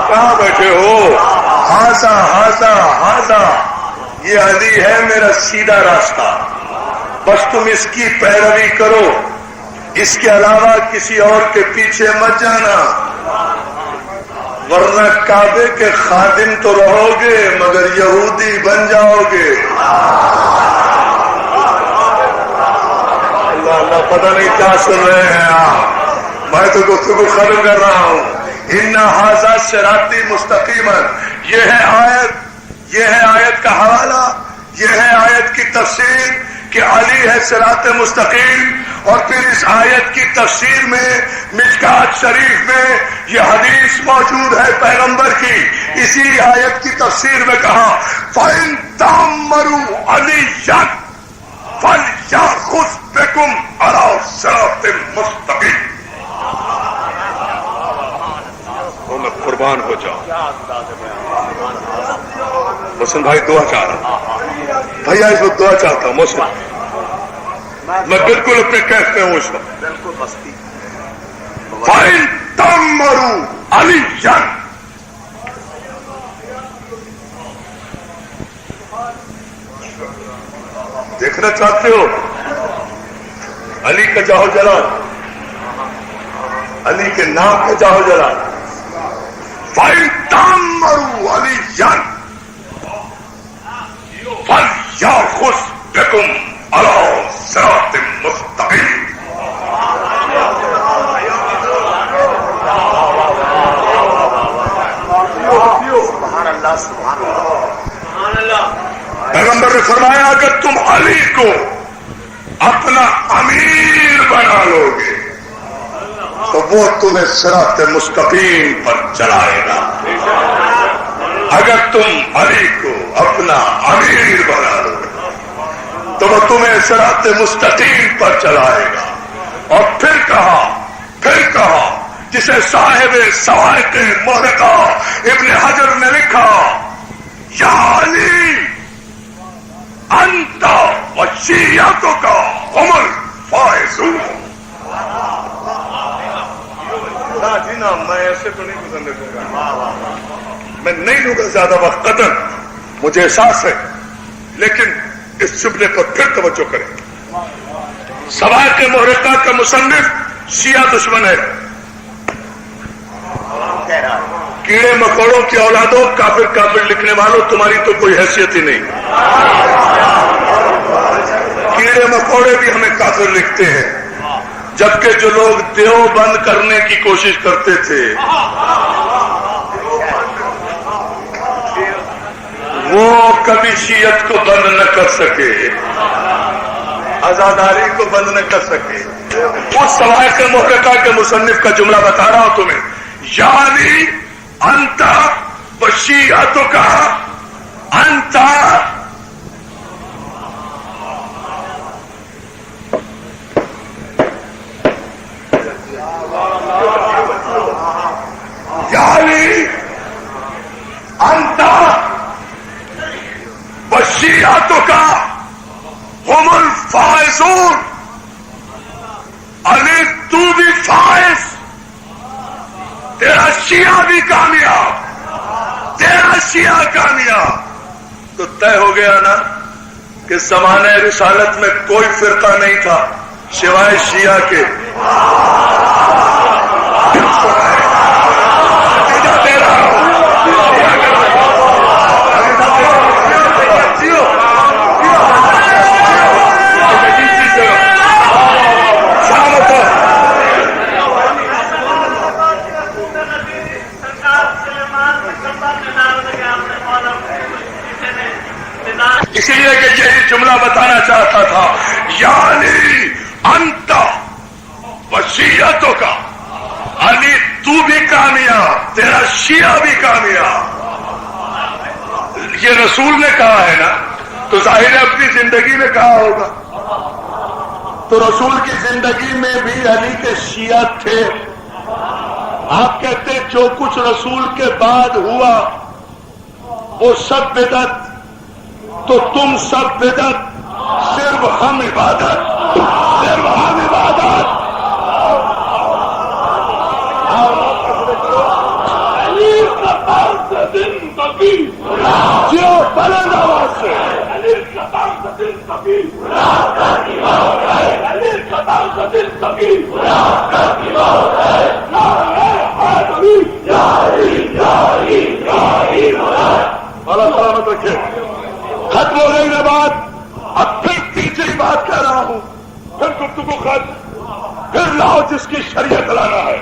کہاں بیٹھے ہو؟ ہاضا ہاضا ہاضا, یہ علی ہے میرا سیدھا راستہ. بس تم اس کی پیروی کرو, اس کے علاوہ کسی اور کے پیچھے مت جانا, ورنہ کعبے کے خادم تو رہو گے مگر یہودی بن جاؤ گے. اللہ اللہ, پتہ نہیں کیا سن رہے ہیں آپ, میں تو گفتگو ختم کر رہا ہوں. ان ھذا صراطی مستقیما, یہ ہے آیت کا حوالہ, یہ ہے آیت کی تفسیر کہ علی ہے صراط مستقیم. اور پھر اس آیت کی تفسیر میں مشکات شریف میں یہ حدیث موجود ہے پیغمبر کی. اسی آیت کی تفسیر میں کہا فَإِن تَأَمَّرُوا عَلِيًّا فَلْيَأْخُذْ بِكُمْ عَلَىٰ صِرَاطٍ مُسْتَقِيمٍ. تو میں قربان ہو جاؤں. محسن بھائی دعا چاہ رہا ہوں, بھیا اس وقت دعا چاہتا ہوں. محسن میں بالکل اپنے کیف میں ہوں اس وقت. فَإِن تَأَمَّرُوا عَلِيًّا, دیکھنا چاہتے ہو علی کا جاہو جلال, علی کے نام کا جاہو جلال. فَإِن تَأَمَّرُوا عَلِيًّا فَلْيَأْخُذْ بِكُمْ عَلَىٰ صِرَاطٍ مُسْتَقِيمٍ. پیغمبر نے فرمایا اگر تم علی کو اپنا امیر بنا لو گے تو وہ تمہیں صراط مستقیم پر چلائے گا. اگر تم علی کو اپنا امیر بنا لو گے تو وہ تمہیں صراط مستقیم پر چلائے گا. اور پھر کہا جسے صاحب سوائق محرقہ ابن حجر نے لکھا یا علی انت و شیعتک هم الفائزون. جی نا, میں ایسے تو نہیں گزرنے دوں گا, میں نہیں لوں گا زیادہ وقت قدر, مجھے احساس ہے, لیکن اس جملے پر پھر توجہ کریں. سوائق محرقہ کا مصنف شیعہ دشمن ہے. کیڑے مکوڑوں کی اولادوں, کافر لکھنے والوں, تمہاری تو کوئی حیثیت ہی نہیں. کیڑے مکوڑے بھی ہمیں کافر لکھتے ہیں, جبکہ جو لوگ دیوبند کرنے کی کوشش کرتے تھے وہ کبھی شیعت کو بند نہ کر سکے، آزاداری کو بند نہ کر سکے۔ اس سوائق محرقہ کے مصنف کا جملہ بتا رہا ہوں تمہیں، یعنی انت وشیعتک انت یعنی انت وشیعتک ہم الفائزون، علی تو بھی فائز، تیرا شیعہ بھی کامیاب، تیرا شیعہ کامیاب۔ تو طے ہو گیا نا کہ زمانے رسالت میں کوئی فرقہ نہیں تھا سوائے شیعہ کے۔ اسی لیے کہ یہی جملہ بتانا چاہتا تھا، یعنی انت وشیعتک، یعنی تو بھی کامیاب، تیرا شیعہ بھی کامیاب۔ یہ رسول نے کہا ہے نا، تو ظاہر ہے اپنی زندگی میں کہا ہوگا۔ تو رسول کی زندگی میں بھی علی کے شیعہ تھے۔ آپ کہتے جو کچھ رسول کے بعد ہوا وہ سب بدعت، تو تم سب بدعت، صرف ہم عبادت، صرف ہم عبادت۔ علی کا طرز زندگی جو بلند آواز سے، علی کا طرز زندگی، علی کا طرز زندگی، اللہ سلامت رکھے۔ ختم ہو گئی نا بات، اب پھر تیسری بات کہہ رہا ہوں، پھر گفتگو ختم، پھر لاؤ جس کی شریعت لانا ہے،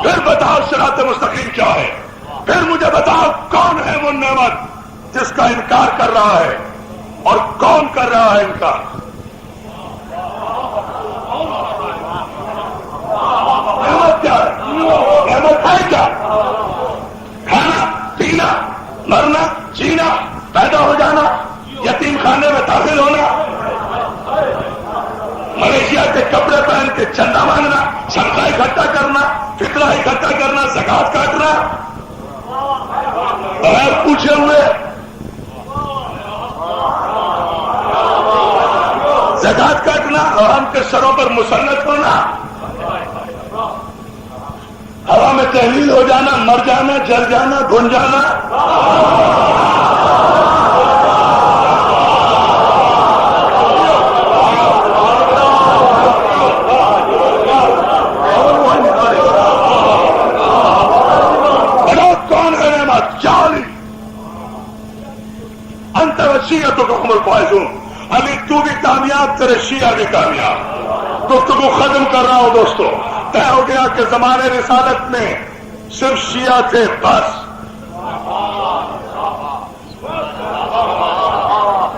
پھر بتاؤ صراط مستقیم کیا ہے، پھر مجھے بتاؤ کون ہے وہ نعمت جس کا انکار کر رہا ہے اور کون کر رہا ہے انکار۔ نعمت کیا ہے؟ نعمت ہے کیا؟ کھانا پینا، مرنا جینا، پیدا ہو جانا، یتیم خانے میں داخل ہونا، ملیشیا کے کپڑے پہن کے چندہ مانگنا، صدقہ اکٹھا کرنا، فطرہ اکٹھا کرنا، زکات کاٹنا، بغیر پوچھے ہوئے زکات کاٹنا، عوام کے سروں پر مسلط ہونا، ہوا میں تحلیل ہو جانا، مر جانا، جل جانا، بھن جانا، انت وشیعتک ہم الفائزون، علی تو بھی کامیاب، تیرے شیعہ بھی کامیاب۔ گفتگو ختم کر رہا ہوں دوستو، طے ہو گیا کہ زمانے رسالت میں صرف شیعہ تھے بس،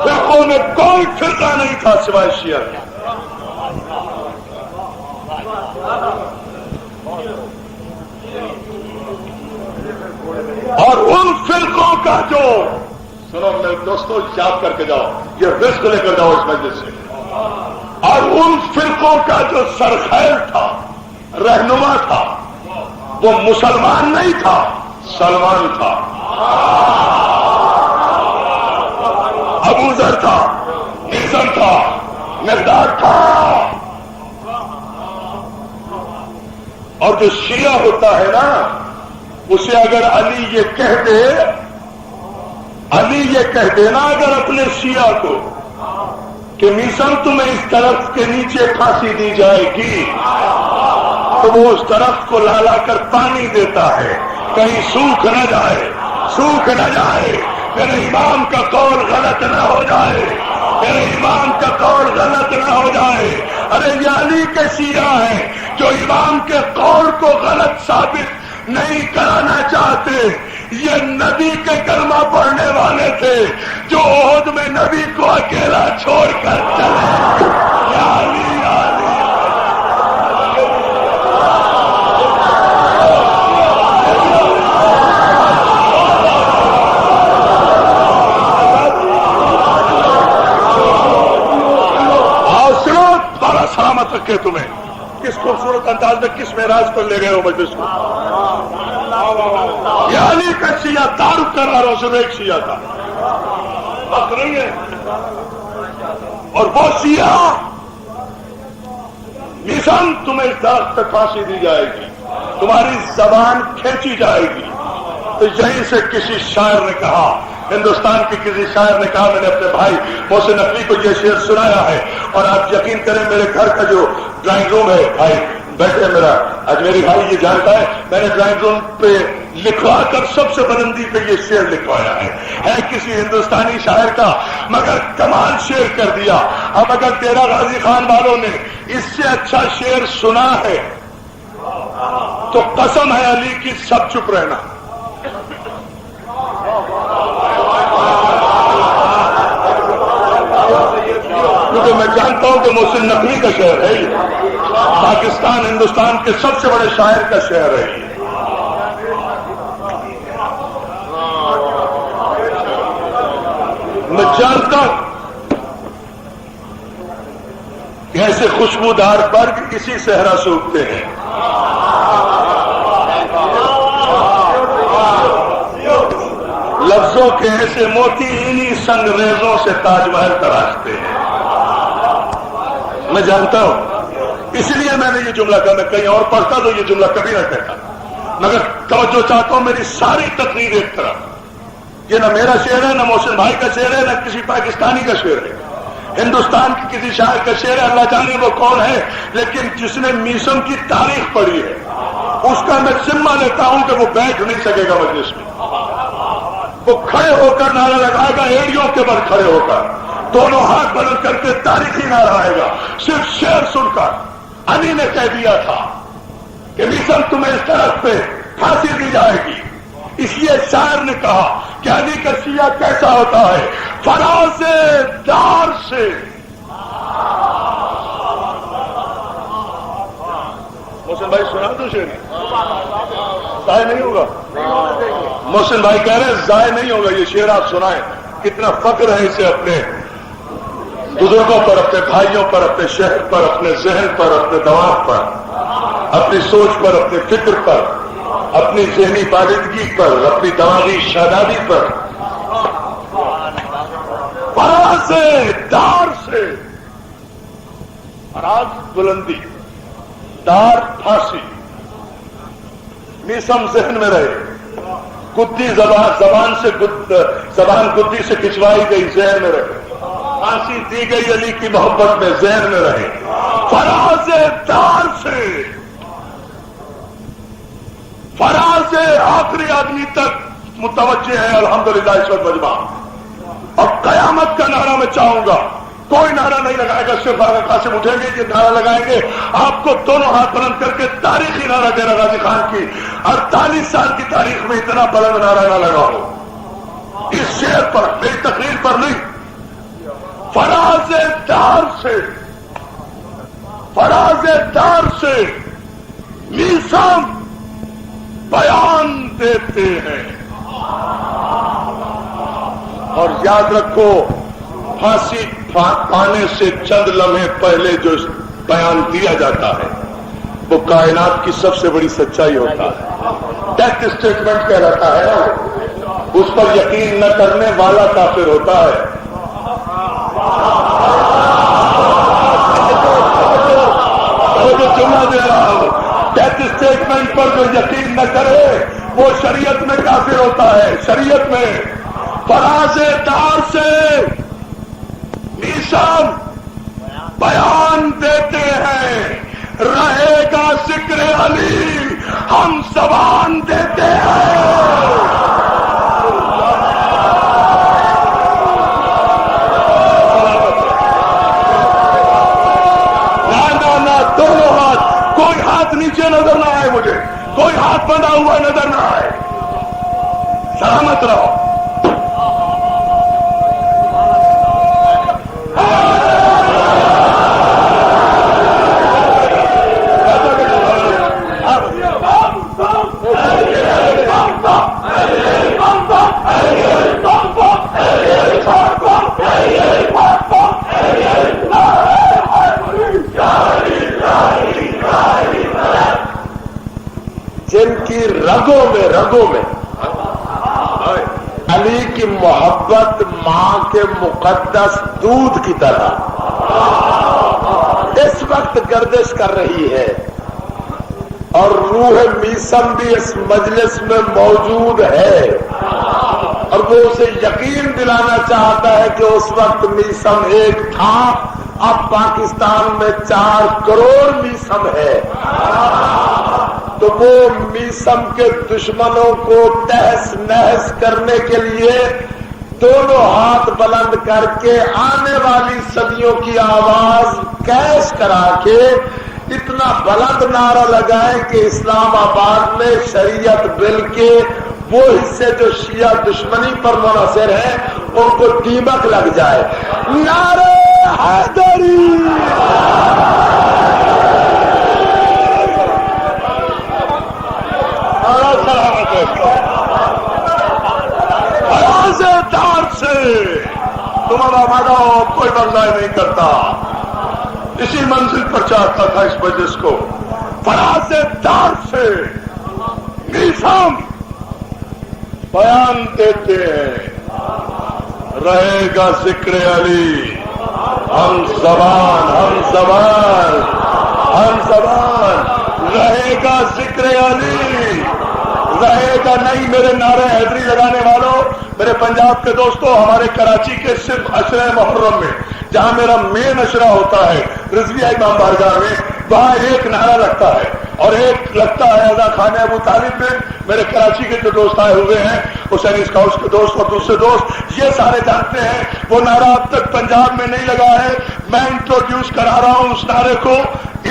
فرقوں میں کوئی فرقہ نہیں تھا سوائے شیعہ کے۔ اور ان فرقوں کا جو، سنو میرے دوستو یاد کر کے جاؤ، یہ رزق لے کر جاؤ اس مجلس سے، اور ان فرقوں کا جو سرخیل تھا، رہنما تھا، وہ مسلمان نہیں تھا، سلمان تھا، ابو ذر تھا، میزن تھا، مقداد تھا۔ اور جو شیعہ ہوتا ہے نا، اسے اگر علی یہ کہہ دے، علی یہ کہہ دینا اگر اپنے شیعہ کو کہ میسن تمہیں اس درخت کے نیچے پھانسی دی جائے گی، تو وہ اس درخت کو لا لا کر پانی دیتا ہے، کہیں سوکھ نہ جائے، سوکھ نہ جائے، میرے امام کا قول غلط نہ ہو جائے، میرے امام کا قول غلط نہ ہو جائے۔ ارے یہ علی کے شیعہ ہیں جو امام کے قول کو غلط ثابت نہیں کرانا چاہتے. یہ نبی کے کلمہ پڑھنے والے تھے جو عہد میں نبی کو اکیلا چھوڑ کر چلے. یا علی یا علی. سلامت رکھے تمہیں. کس خوبصورت انداز میں کس معراج پر لے گئے ہو مجلس کو. یہ علی کا شیعہ دارو کرا رہا صرف ایک شیعہ تھا بس نہیں ہے. اور وہ شیعہ نظام تمہیں اس درخت پہ پھانسی دی جائے گی, تمہاری زبان کھینچی جائے گی. تو یہیں سے کسی شاعر نے کہا, ہندوستان کے کسی شاعر نے کہا, میں نے اپنے بھائی محسن نقوی کو یہ شعر سنایا ہے اور آپ یقین کریں میرے گھر کا جو ڈرائنگ روم ہے, بھائی بیٹھے میرا اجمیری بھائی یہ جانتا ہے, میں نے ڈرائنگ روم پہ لکھوا کر سب سے بلندی پہ یہ شعر لکھوایا ہے کسی ہندوستانی شاعر کا, مگر کمال شعر کر دیا. اب اگر تیرا غازی خان والوں نے اس سے اچھا شعر سنا ہے تو قسم ہے علی کی سب چپ رہنا. کیونکہ میں جانتا ہوں کہ محسن نقوی کا شعر ہے یہ, پاکستان ہندوستان کے سب سے بڑے شاعر کا شعر ہے یہ. میں جانتا ہوں کہ ایسے خوشبودار برگ اسی صحرا سے اگتے ہیں. لفظوں کے ایسے موتی انہی سنگریزوں سے تاج محل تراشتے ہیں. میں جانتا ہوں, اس لیے میں نے یہ جملہ کہا. میں کہیں اور پڑھتا تو یہ جملہ کبھی نہ کہتا, مگر توجہ چاہتا ہوں میری ساری تقریر ایک طرف. یہ نہ میرا شعر ہے, نہ محسن بھائی کا شعر ہے, نہ کسی پاکستانی کا شعر ہے. ہندوستان کے کسی شاعر کا شعر ہے, اللہ جانے وہ کون ہے, لیکن جس نے میسم کی تاریخ پڑھی ہے اس کا میں ذمہ لیتا ہوں کہ وہ بیٹھ نہیں سکے گا مجلس میں. وہ کھڑے ہو کر نعرہ لگائے گا, ایڑیوں کے بل کھڑے ہو کر, دونوں ہاتھ بلند کر کے تاریخی نعرہ آئے گا. صرف شعر سن کر علی نے کہہ دیا تھا کہ میسم تمہیں اس طرف پہ پھانسی دی جائے گی. اس لیے شاعر نے کہا کہ علی کا شیعہ کیسا ہوتا ہے, فراز دار سے. محسن بھائی سنا تو شعر ضائع نہیں ہوگا. محسن بھائی کہہ رہے ہیں ضائع نہیں ہوگا یہ شعر, آپ سنائیں. کتنا فخر ہے اسے اپنے بزرگوں پر, اپنے بھائیوں پر, اپنے شہر پر, اپنے ذہن پر, اپنے دماغ پر, اپنی سوچ پر, اپنی فکر پر, اپنی ذہنی بالغگی پر, اپنی دماغی شادابی پر. فراز دار سے, فراز بلندی, دار پھانسی. میسم ذہن میں رہے, گدی زبان سے زبان گدی سے کھچوائی گئی, ذہن میں رہے. پھانسی دی گئی علی کی محبت میں, ذہن میں رہے. فراز دار سے, فراز آخری آدمی تک متوجہ ہے الحمدللہ اس وقت مجمع. اور قیامت کا نعرہ میں چاہوں گا, کوئی نعرہ نہیں لگائے گا, صرف آغا قاسم اٹھیں گے کہ نعرہ لگائیں گے. آپ کو دونوں ہاتھ بلند کر کے تاریخی نعرہ دینا غازی خان کی 48 سال کی تاریخ میں اتنا بلند نعرہ نہ لگا ہو اس شعر پر, میری تقریر پر نہیں. فراز دار سے, فراز دار سے میسم بیان دیتے ہیں. اور یاد رکھو, پھانسی پانے سے چند لمحے پہلے جو بیان دیا جاتا ہے وہ کائنات کی سب سے بڑی سچائی ہوتا ہے. ڈیتھ اسٹیٹمنٹ کہہ رہتا ہے نا, اس پر یقین نہ کرنے والا کافر ہوتا ہے. جو جملہ دے رہا ہوں, ڈیتھ اسٹیٹمنٹ پر جو یقین نہ کرے وہ شریعت میں کافر ہوتا ہے. شریعت میں فراز دار سے میسم بیان دیتے ہیں, رہے گا ذکر علی, ہم زبان دیتے ہیں. کوئی ہاتھ بندھا ہوا نظر نہ آئے. سلامت رہو. جن کی رگوں میں علی کی محبت ماں کے مقدس دودھ کی طرح اس وقت گردش کر رہی ہے، اور روح میثم بھی اس مجلس میں موجود ہے، اور وہ اسے یقین دلانا چاہتا ہے کہ اس وقت میثم ایک تھا، اب پاکستان میں 4 کروڑ میثم ہے. تو وہ میثم کے دشمنوں کو تہس نہس کرنے کے لیے دونوں ہاتھ بلند کر کے آنے والی صدیوں کی آواز کیش کرا کے اتنا بلند نعرہ لگائے کہ اسلام آباد میں شریعت بل کے وہ حصے جو شیعہ دشمنی پر منحصر ہیں ان کو دیمک لگ جائے. نعرہ حیدری. دار سے تمہارا آمادہ ہو، کوئی برداشت نہیں کرتا. اسی منزل پر چاہتا تھا اس مجلس کو. فراز دار سے میثم بیان دیتے ہیں، رہے گا ذکر علی ہم زبان رہے گا ذکر علی رہے گا نہیں. میرے نعرے حیدری لگانے والوں، میرے پنجاب کے دوستوں، ہمارے کراچی کے صرف عشرہ محرم میں جہاں میرا مین عشرہ ہوتا ہے رضویہ امام بارگاہ میں، وہاں ایک نعرہ لگتا ہے اور ایک لگتا ہے اذا خانہ ابو طالب میں. میرے کراچی کے جو دوست آئے ہوئے ہیں، حسین اسکاؤٹس کے دوست اور دوسرے دوست، یہ سارے جانتے ہیں وہ نعرہ اب تک پنجاب میں نہیں لگا ہے. میں انٹروڈیوس کرا رہا ہوں اس نعرے کو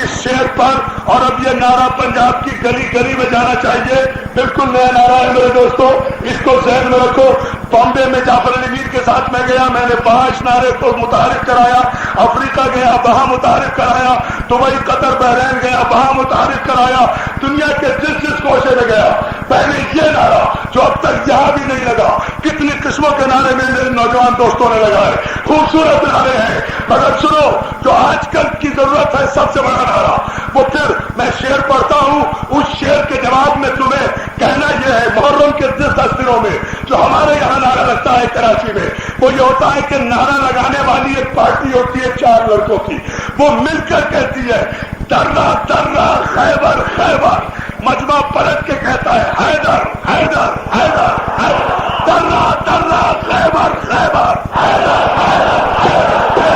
اس شہر پر، اور اب یہ نعرہ پنجاب کی گلی گلی میں جانا چاہیے. بالکل نیا نعرہ ہے میرے دوستوں، اس کو ذہن میں رکھو. بامبے میں جعفر علی میر کے ساتھ میں گیا، میں نے وہاں اس نعرے کو متحرک کرایا. افریقہ گیا، وہاں متحرک کرایا. دبئی، قطر، بحرین گیا، وہاں متحرک کرایا. دنیا کے جس کوشے میں گیا، پہلے یہ نعرہ جو اب تک یہاں بھی نہیں لگا. کتنی قسموں کے نعرے میں میرے نوجوان دوستوں نے لگائے، خوبصورت نعرے ہیں، مگر سنو جو آج کل کی ضرورت ہے سب سے بڑا نعرہ، وہ پھر میں شعر پڑھتا ہوں، اس شعر کے جواب میں تمہیں کہنا یہ ہے. محرم کے 10 دنوں میں جو ہمارے یہاں نعرہ لگتا ہے کراچی میں، وہ یہ ہوتا ہے کہ نعرہ لگانے والی ایک پارٹی ہوتی ہے 4 لڑکوں کی، وہ مل کر کہتی ہے درہ درہ خیبر خیبر. مجمع پلٹ کے کہتا ہے حیدر حیدر حیدر حیدر. درہ درہ خیبر خیبر حیدر حیدر حیدر.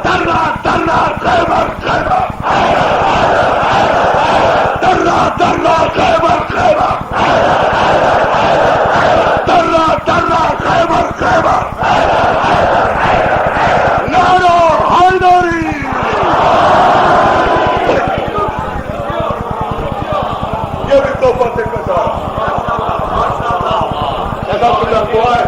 درہ درہ خیبر خیبر حیدر حیدر حیدر. درہ درہ خیبر خیبر حیدر حیدر حیدر. درہ درہ خیبر خیبر حیدر حیدر حیدر. نعرہ حیدری. یہ بھی تو باتیں کرتا ایسا کچھ ہوا ہے.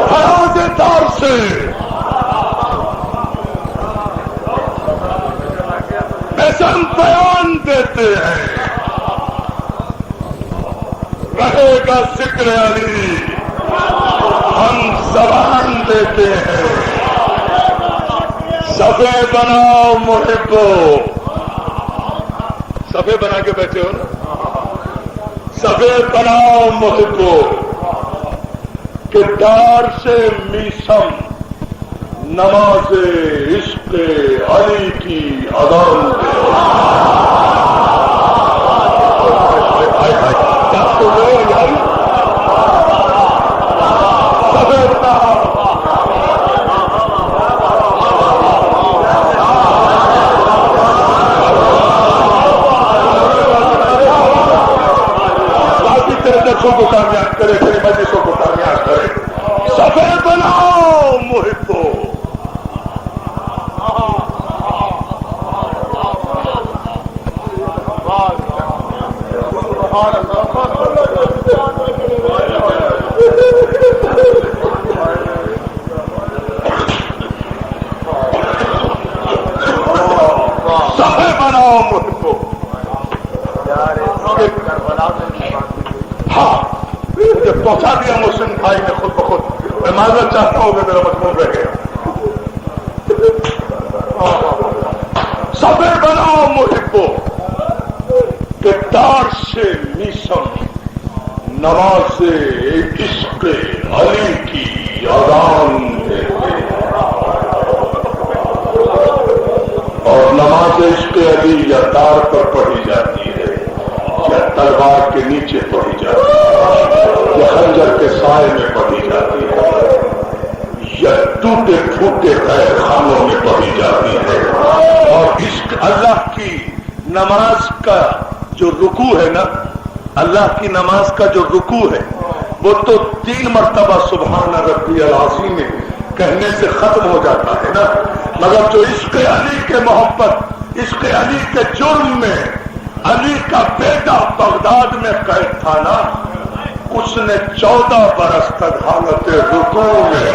فراز دار سے ایسا ہم بیان دیتے ہیں، رہے گا ذکر علی ہم زبان دیتے ہیں. صفے بناؤ محبو، صفے بنا کے بیٹھے ہو نا، صفے بناؤ محبو کہ دار سے میثم نماز عشق علی کی اذان دے. صفے بناؤ درسوں کو کامیاب کرے، تیری مجلسوں کو کامیاب کرے. صفے بناؤ محبو ہاں مجھے پہنچا دیا محسن بھائی نے خود بخود. میں معذرت چاہتا ہوں کہ میرا مضمون رہ گیا. صبر بناؤ محبو کہ دار سے میسم نماز عشق علی کی اذان دیتے. اور نماز عشق علی یا دار پر پڑھی جاتی ہے یا تلوار کے نیچے پڑھی جاتی ہے یا خنجر کے سائے میں پڑھی جاتی ہے یا ٹوٹے پھوٹے غیر خانوں میں پڑھی جاتی ہے. اور عشق اللہ کی نماز کا جو رکوع ہے نا، اللہ کی نماز کا جو رکوع ہے وہ تو 3 مرتبہ سبحان ربی العظیم کہنے سے ختم ہو جاتا ہے نا، مگر جو عشق علی کے محبت، عشق علی کے جرم میں علی کا بیٹا بغداد میں قید تھا نا، اس نے 14 برس تک حالت رکوع میں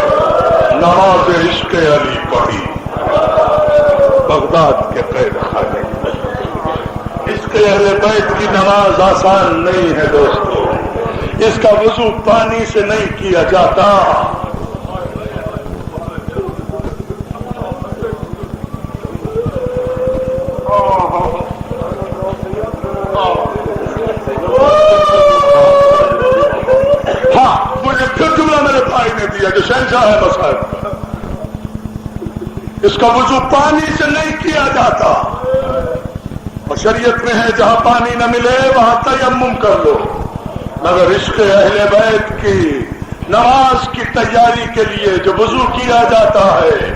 نماز عشق علی پڑھی بغداد کے قید خانے میں. عشق اہل بیت کی نماز آسان نہیں ہے دوستو، اس کا وضو پانی سے نہیں کیا جاتا. ہاں مجھے پھر جملہ میرے بھائی نے دیا جو شہنشاہ ہے مسائل، اس کا وضو پانی سے نہیں کیا جاتا. اور شریعت میں ہے جہاں پانی نہ ملے وہاں تیمم کر لو، مگر عشق اہل بیت کی نماز کی تیاری کے لیے جو وضو کیا جاتا ہے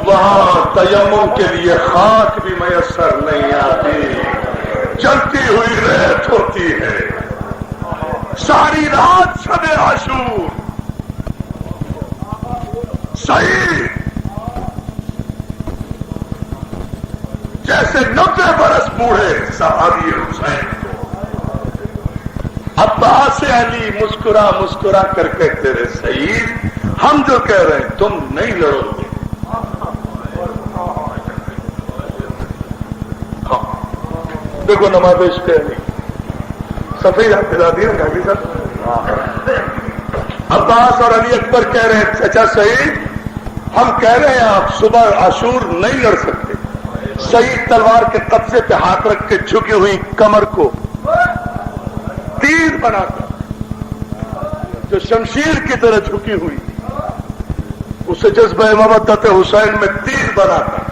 وہاں تیمم کے لیے خاک بھی میسر نہیں آتی، چلتی ہوئی ریت ہوتی ہے. ساری رات شب عاشور صحیح جیسے 90 برس بوڑھے صحابی حسین کو عباس علی مسکرا مسکرا کر کہتے رہے سعید ہم جو کہہ رہے ہیں تم نہیں لڑو گے. ہاں دیکھو نماز عشق علی سفید ہاتھ دلا دیا گاڑی سر. عباس اور علی اکبر کہہ رہے ہیں چچا سعید ہم کہہ رہے ہیں آپ صبح عاشور نہیں لڑ سکتے. سعید تلوار کے قبضے پہ ہاتھ رکھ کے جھکی ہوئی کمر کو تیر بنا کر جو شمشیر کی طرح جھکی ہوئی اسے جذبہ مودت حسین میں تیر بنا کر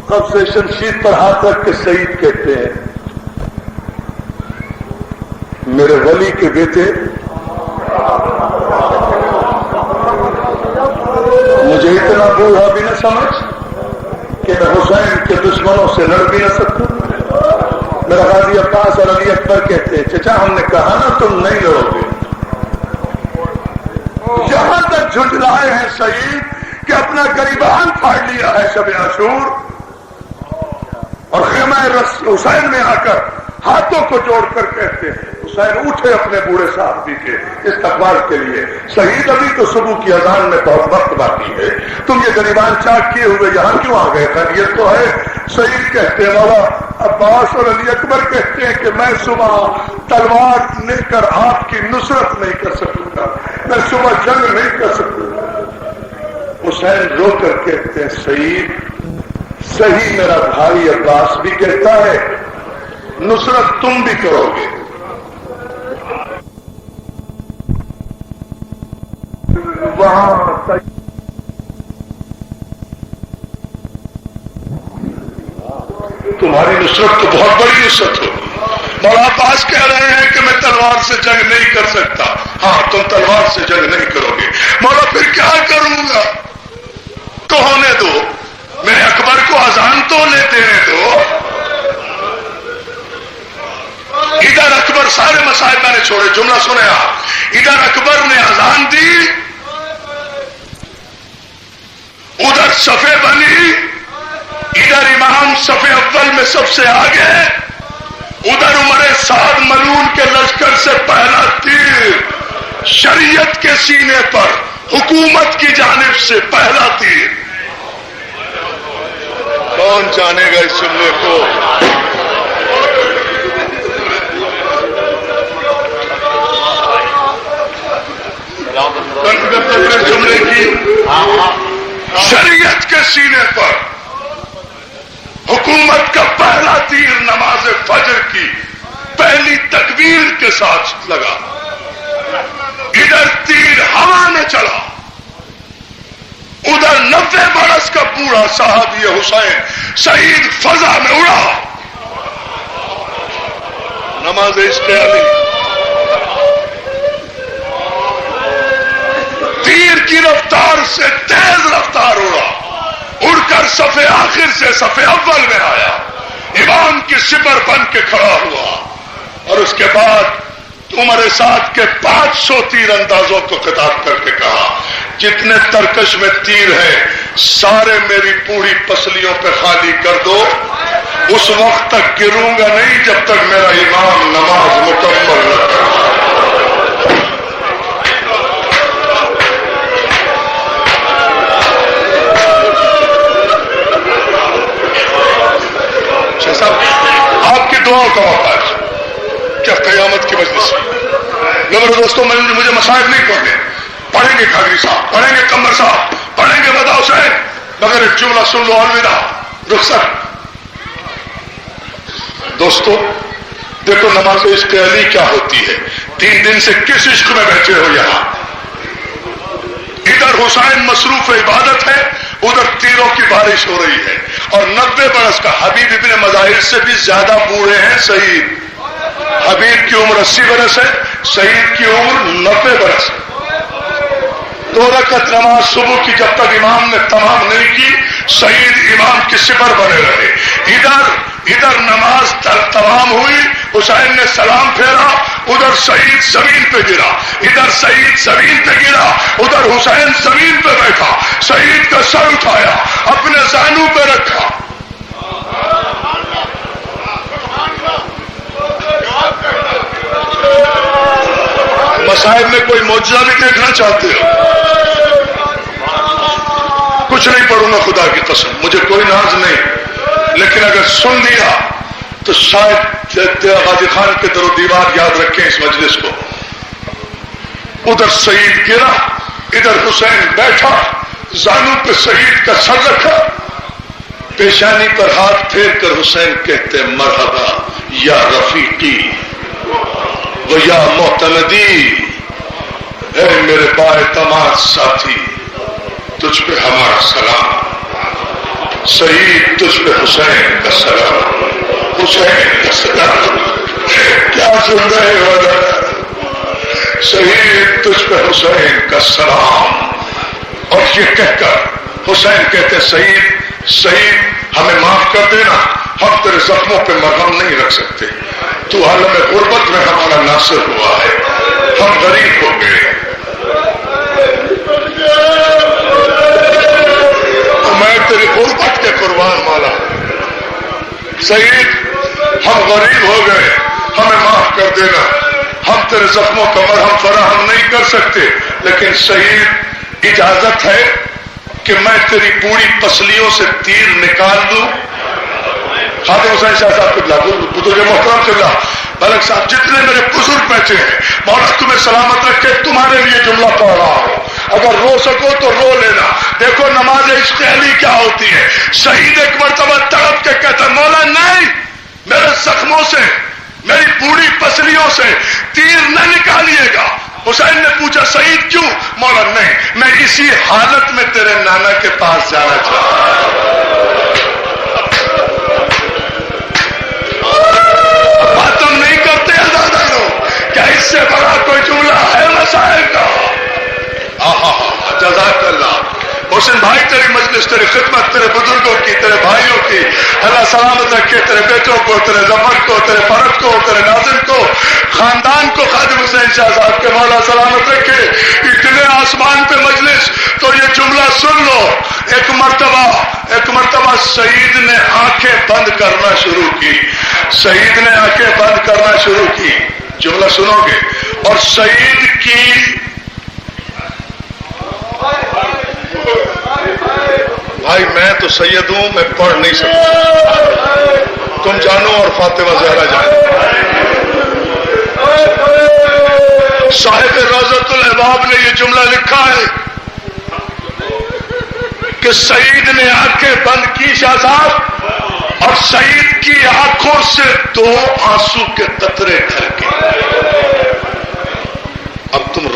قبضے شمشیر پر ہاتھ رکھ کے سعید کہتے ہیں میرے ولی کے بیٹے مجھے اتنا بوڑھا بھی نہ سمجھ کہ میں حسین کے دشمنوں سے لڑ بھی نہ سکوں. میرا غازی عباس اور علی اکبر کہتے چچا ہم نے کہا نا تم نہیں لڑو گے. یہاں تک جھنجھلائے ہیں سعید کہ اپنا گریبان پھاڑ لیا ہے شب عاشور اور خیمہ حسین میں آ کر ہاتھوں کو جوڑ کر کہتے ہیں حسین اٹھے اپنے بوڑھے صاحبی کے استقبال کے لیے. شہید ابھی تو صبح کی اذان میں بہت وقت باقی ہے، تم یہ گریبان چاک کیے ہوئے یہاں کیوں آ گئے؟ خیریت تو ہے؟ شہید کہتے ہیں مولا عباس اور علی اکبر کہتے ہیں کہ میں صبح تلوار لے کر آپ کی نصرت نہیں کر سکوں گا، میں صبح جنگ نہیں کر سکوں گا. حسین رو کر کہتے ہیں شہید صحیح میرا بھائی عباس بھی کہتا ہے نصرت تم بھی کرو گے. وہاں تمہاری نصرت تو بہت بڑی نصرت ہوگی. مولا عباس کہہ رہے ہیں کہ میں تلوار سے جنگ نہیں کر سکتا. ہاں تم تلوار سے جنگ نہیں کرو گے. مولا پھر کیا کروں گا؟ تو ہونے دو، میرے اکبر کو اذان تو دینے دو. ادھر اکبر سارے مسائل میں نے چھوڑے، جملہ سنے آپ. ادھر اکبر نے اذان دی، ادھر صفے بنی، ادھر امام صفے اول میں سب سے آگے، ادھر عمر سعد ملعون کے لشکر سے پہلا تیر شریعت کے سینے پر، حکومت کی جانب سے پہلا تیر. کون جانے گا اس جملے کو؟ کے ساتھ لگا، ادھر تیر ہوا میں چلا، ادھر 90 برس کا بوڑھا صحابی حسین شہید فضا میں اڑا۔ نماز عشق علی، تیر کی رفتار سے تیز رفتار اڑا، اڑ کر صف آخر سے صف اول میں آیا، امام کی سپر بن کے کھڑا ہوا، اور اس کے بعد عمر سعد کے 500 تیر اندازوں کو خطاب کر کے کہا، جتنے ترکش میں تیر ہیں سارے میری پوری پسلیوں پہ خالی کر دو، اس وقت تک گروں گا نہیں جب تک میرا امام نماز مکمل نہ کرے۔ آپ کی دعاؤں کا موقع ہے، کیا قیامت کی مجلس ہے۔ میرے دوستوں، مجھے مسائل نہیں پڑھنے، پڑھیں گے کھاگری صاحب، پڑھیں گے قمر صاحب، پڑھیں گے ودا حسین، مگر ایک جملہ سن لو، الوداع، رخصت۔ دوستو دیکھو نماز عشق علی کیا ہوتی ہے، 3 دن سے کس عشق میں بیٹھے ہو یہاں، ادھر حسین مصروف عبادت ہے، ادھر تیروں کی بارش ہو رہی ہے، اور 90 برس کا حبیب ابن مظاہر سے بھی زیادہ بوڑھے ہیں شہید۔ حبیب کی عمر 80 برس ہے، شہید کی عمر 90 برس ہے۔ 2 رکعت نماز صبح کی جب تک امام نے تمام نہیں کی، شہید امام کی سپر بنے رہے۔ ادھر نماز تمام ہوئی، حسین نے سلام پھیرا، ادھر شہید زمین پہ گرا، ادھر شہید زمین پہ گرا، ادھر حسین زمین پہ بیٹھا، شہید کا سر اٹھایا، اپنے زانو پہ رکھا۔ مسائل میں کوئی معجزہ بھی دیکھنا چاہتے ہو؟ کچھ نہیں پڑھوں گا خدا کی قسم، مجھے کوئی ناز نہیں، لیکن اگر سن لیا تو شاید غازی خان کے در و دیوار یاد رکھیں اس مجلس کو۔ ادھر شہید گرا، ادھر حسین بیٹھا، زانو پہ شہید کا سر رکھا، پیشانی پر ہاتھ پھیر کر حسین کہتے مرحبا یا رفیقی و یا معتمدی، اے میرے بااعتماد ساتھی، تجھ پہ ہمارا سلام، شہید تجھ پہ حسین کا سلام، حسین کا سلام، کیا سن رہے ہو؟ شہید تجھ پہ حسین کا سلام۔ اور یہ کہہ کر حسین کہتے شہید ہمیں معاف کر دینا، ہم تیرے زخموں پہ مرہم نہیں رکھ سکتے، تو عالم غربت میں ہمارا ناصر ہوا ہے، ہم غریب ہو گئے، میں تیری غربت کے قربان مالا، شہید ہم غریب ہو گئے، ہمیں معاف کر دینا، ہم تیرے زخموں کا مرہم فراہم نہیں کر سکتے، لیکن شہید اجازت ہے کہ میں تیری پوری پسلیوں سے تیر نکال دوں۔ خادم حسین شاہ صاحب قبلہ، بزرگ محترم قبلہ، ملک صاحب، جتنے میرے بزرگ بیٹھے ہیں، مولا تمہیں سلامت رکھے، تمہارے لیے جملہ پڑھ رہا ہوں، اگر رو سکو تو رو لینا۔ دیکھو نماز عشق علی کیا ہوتی ہے، شہید ایک مرتبہ تڑپ کے کہتا مولا نہیں، میرے زخموں سے، میری پوری پسلیوں سے تیر نہ نکالیے گا۔ حسین نے پوچھا شہید کیوں؟ مولا نہیں، میں اسی حالت میں تیرے نانا کے پاس جانا چاہتا ہوں۔ بات ہم نہیں کرتے عزیزانو، کیا اس سے بڑا کوئی جملہ ہے مسائل کا؟ جزاک اللہ محسن بھائی، تیری مجلس، تیری خدمت، تیرے بزرگوں کی، تیرے بھائیوں کی، اللہ سلامت رکھے، تیرے بیٹوں کو، تیرے ظفر کو، تیرے فرد کو، تیرے ناظم کو، خاندان کو، خادم حسین شاہ صاحب کے مولا سلامت رکھے۔ اتنے آسمان پہ مجلس، تو یہ جملہ سن لو، ایک مرتبہ شہید نے آنکھیں بند کرنا شروع کی، شہید نے آنکھیں بند کرنا شروع کی، جملہ سنو گے، اور شہید کی بھائی میں تو سید ہوں، میں پڑھ نہیں سکتا، تم جانو اور فاطمہ زہرا جانو۔ صاحب روضۃ الاحباب نے یہ جملہ لکھا ہے کہ شہید نے آنکھیں بند کی شاہ صاحب، اور شہید کی آنکھوں سے 2 آنسو کے قطرے ڈھلکے۔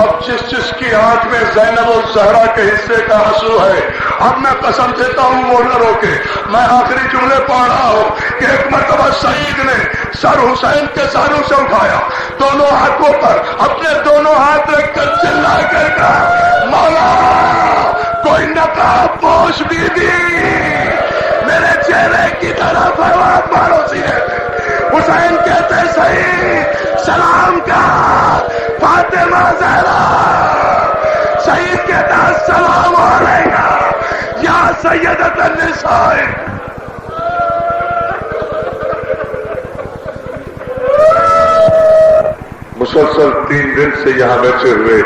اب جس کی آنکھ میں زینب الزہرا کے حصے کا آنسو ہے، اب میں قسم دیتا ہوں وہ نہ روکے. میں آخری جملے پڑھ رہا ہوں کہ ایک مرتبہ سعید نے سر حسین کے سروں سے اٹھایا، دونوں ہاتھوں پر اپنے دونوں ہاتھ رکھ کر چلا کر کہا، مولا کوئی نقاب پوش بی بی میرے چہرے کی طرف پڑوسی ہے. حسین کہتے سعید سلام کا فاطمہ زہرا. شہید کہتا السلام علیکہ یا سیدۃ النساء. مسلسل 3 دن سے یہاں بیٹھے ہوئے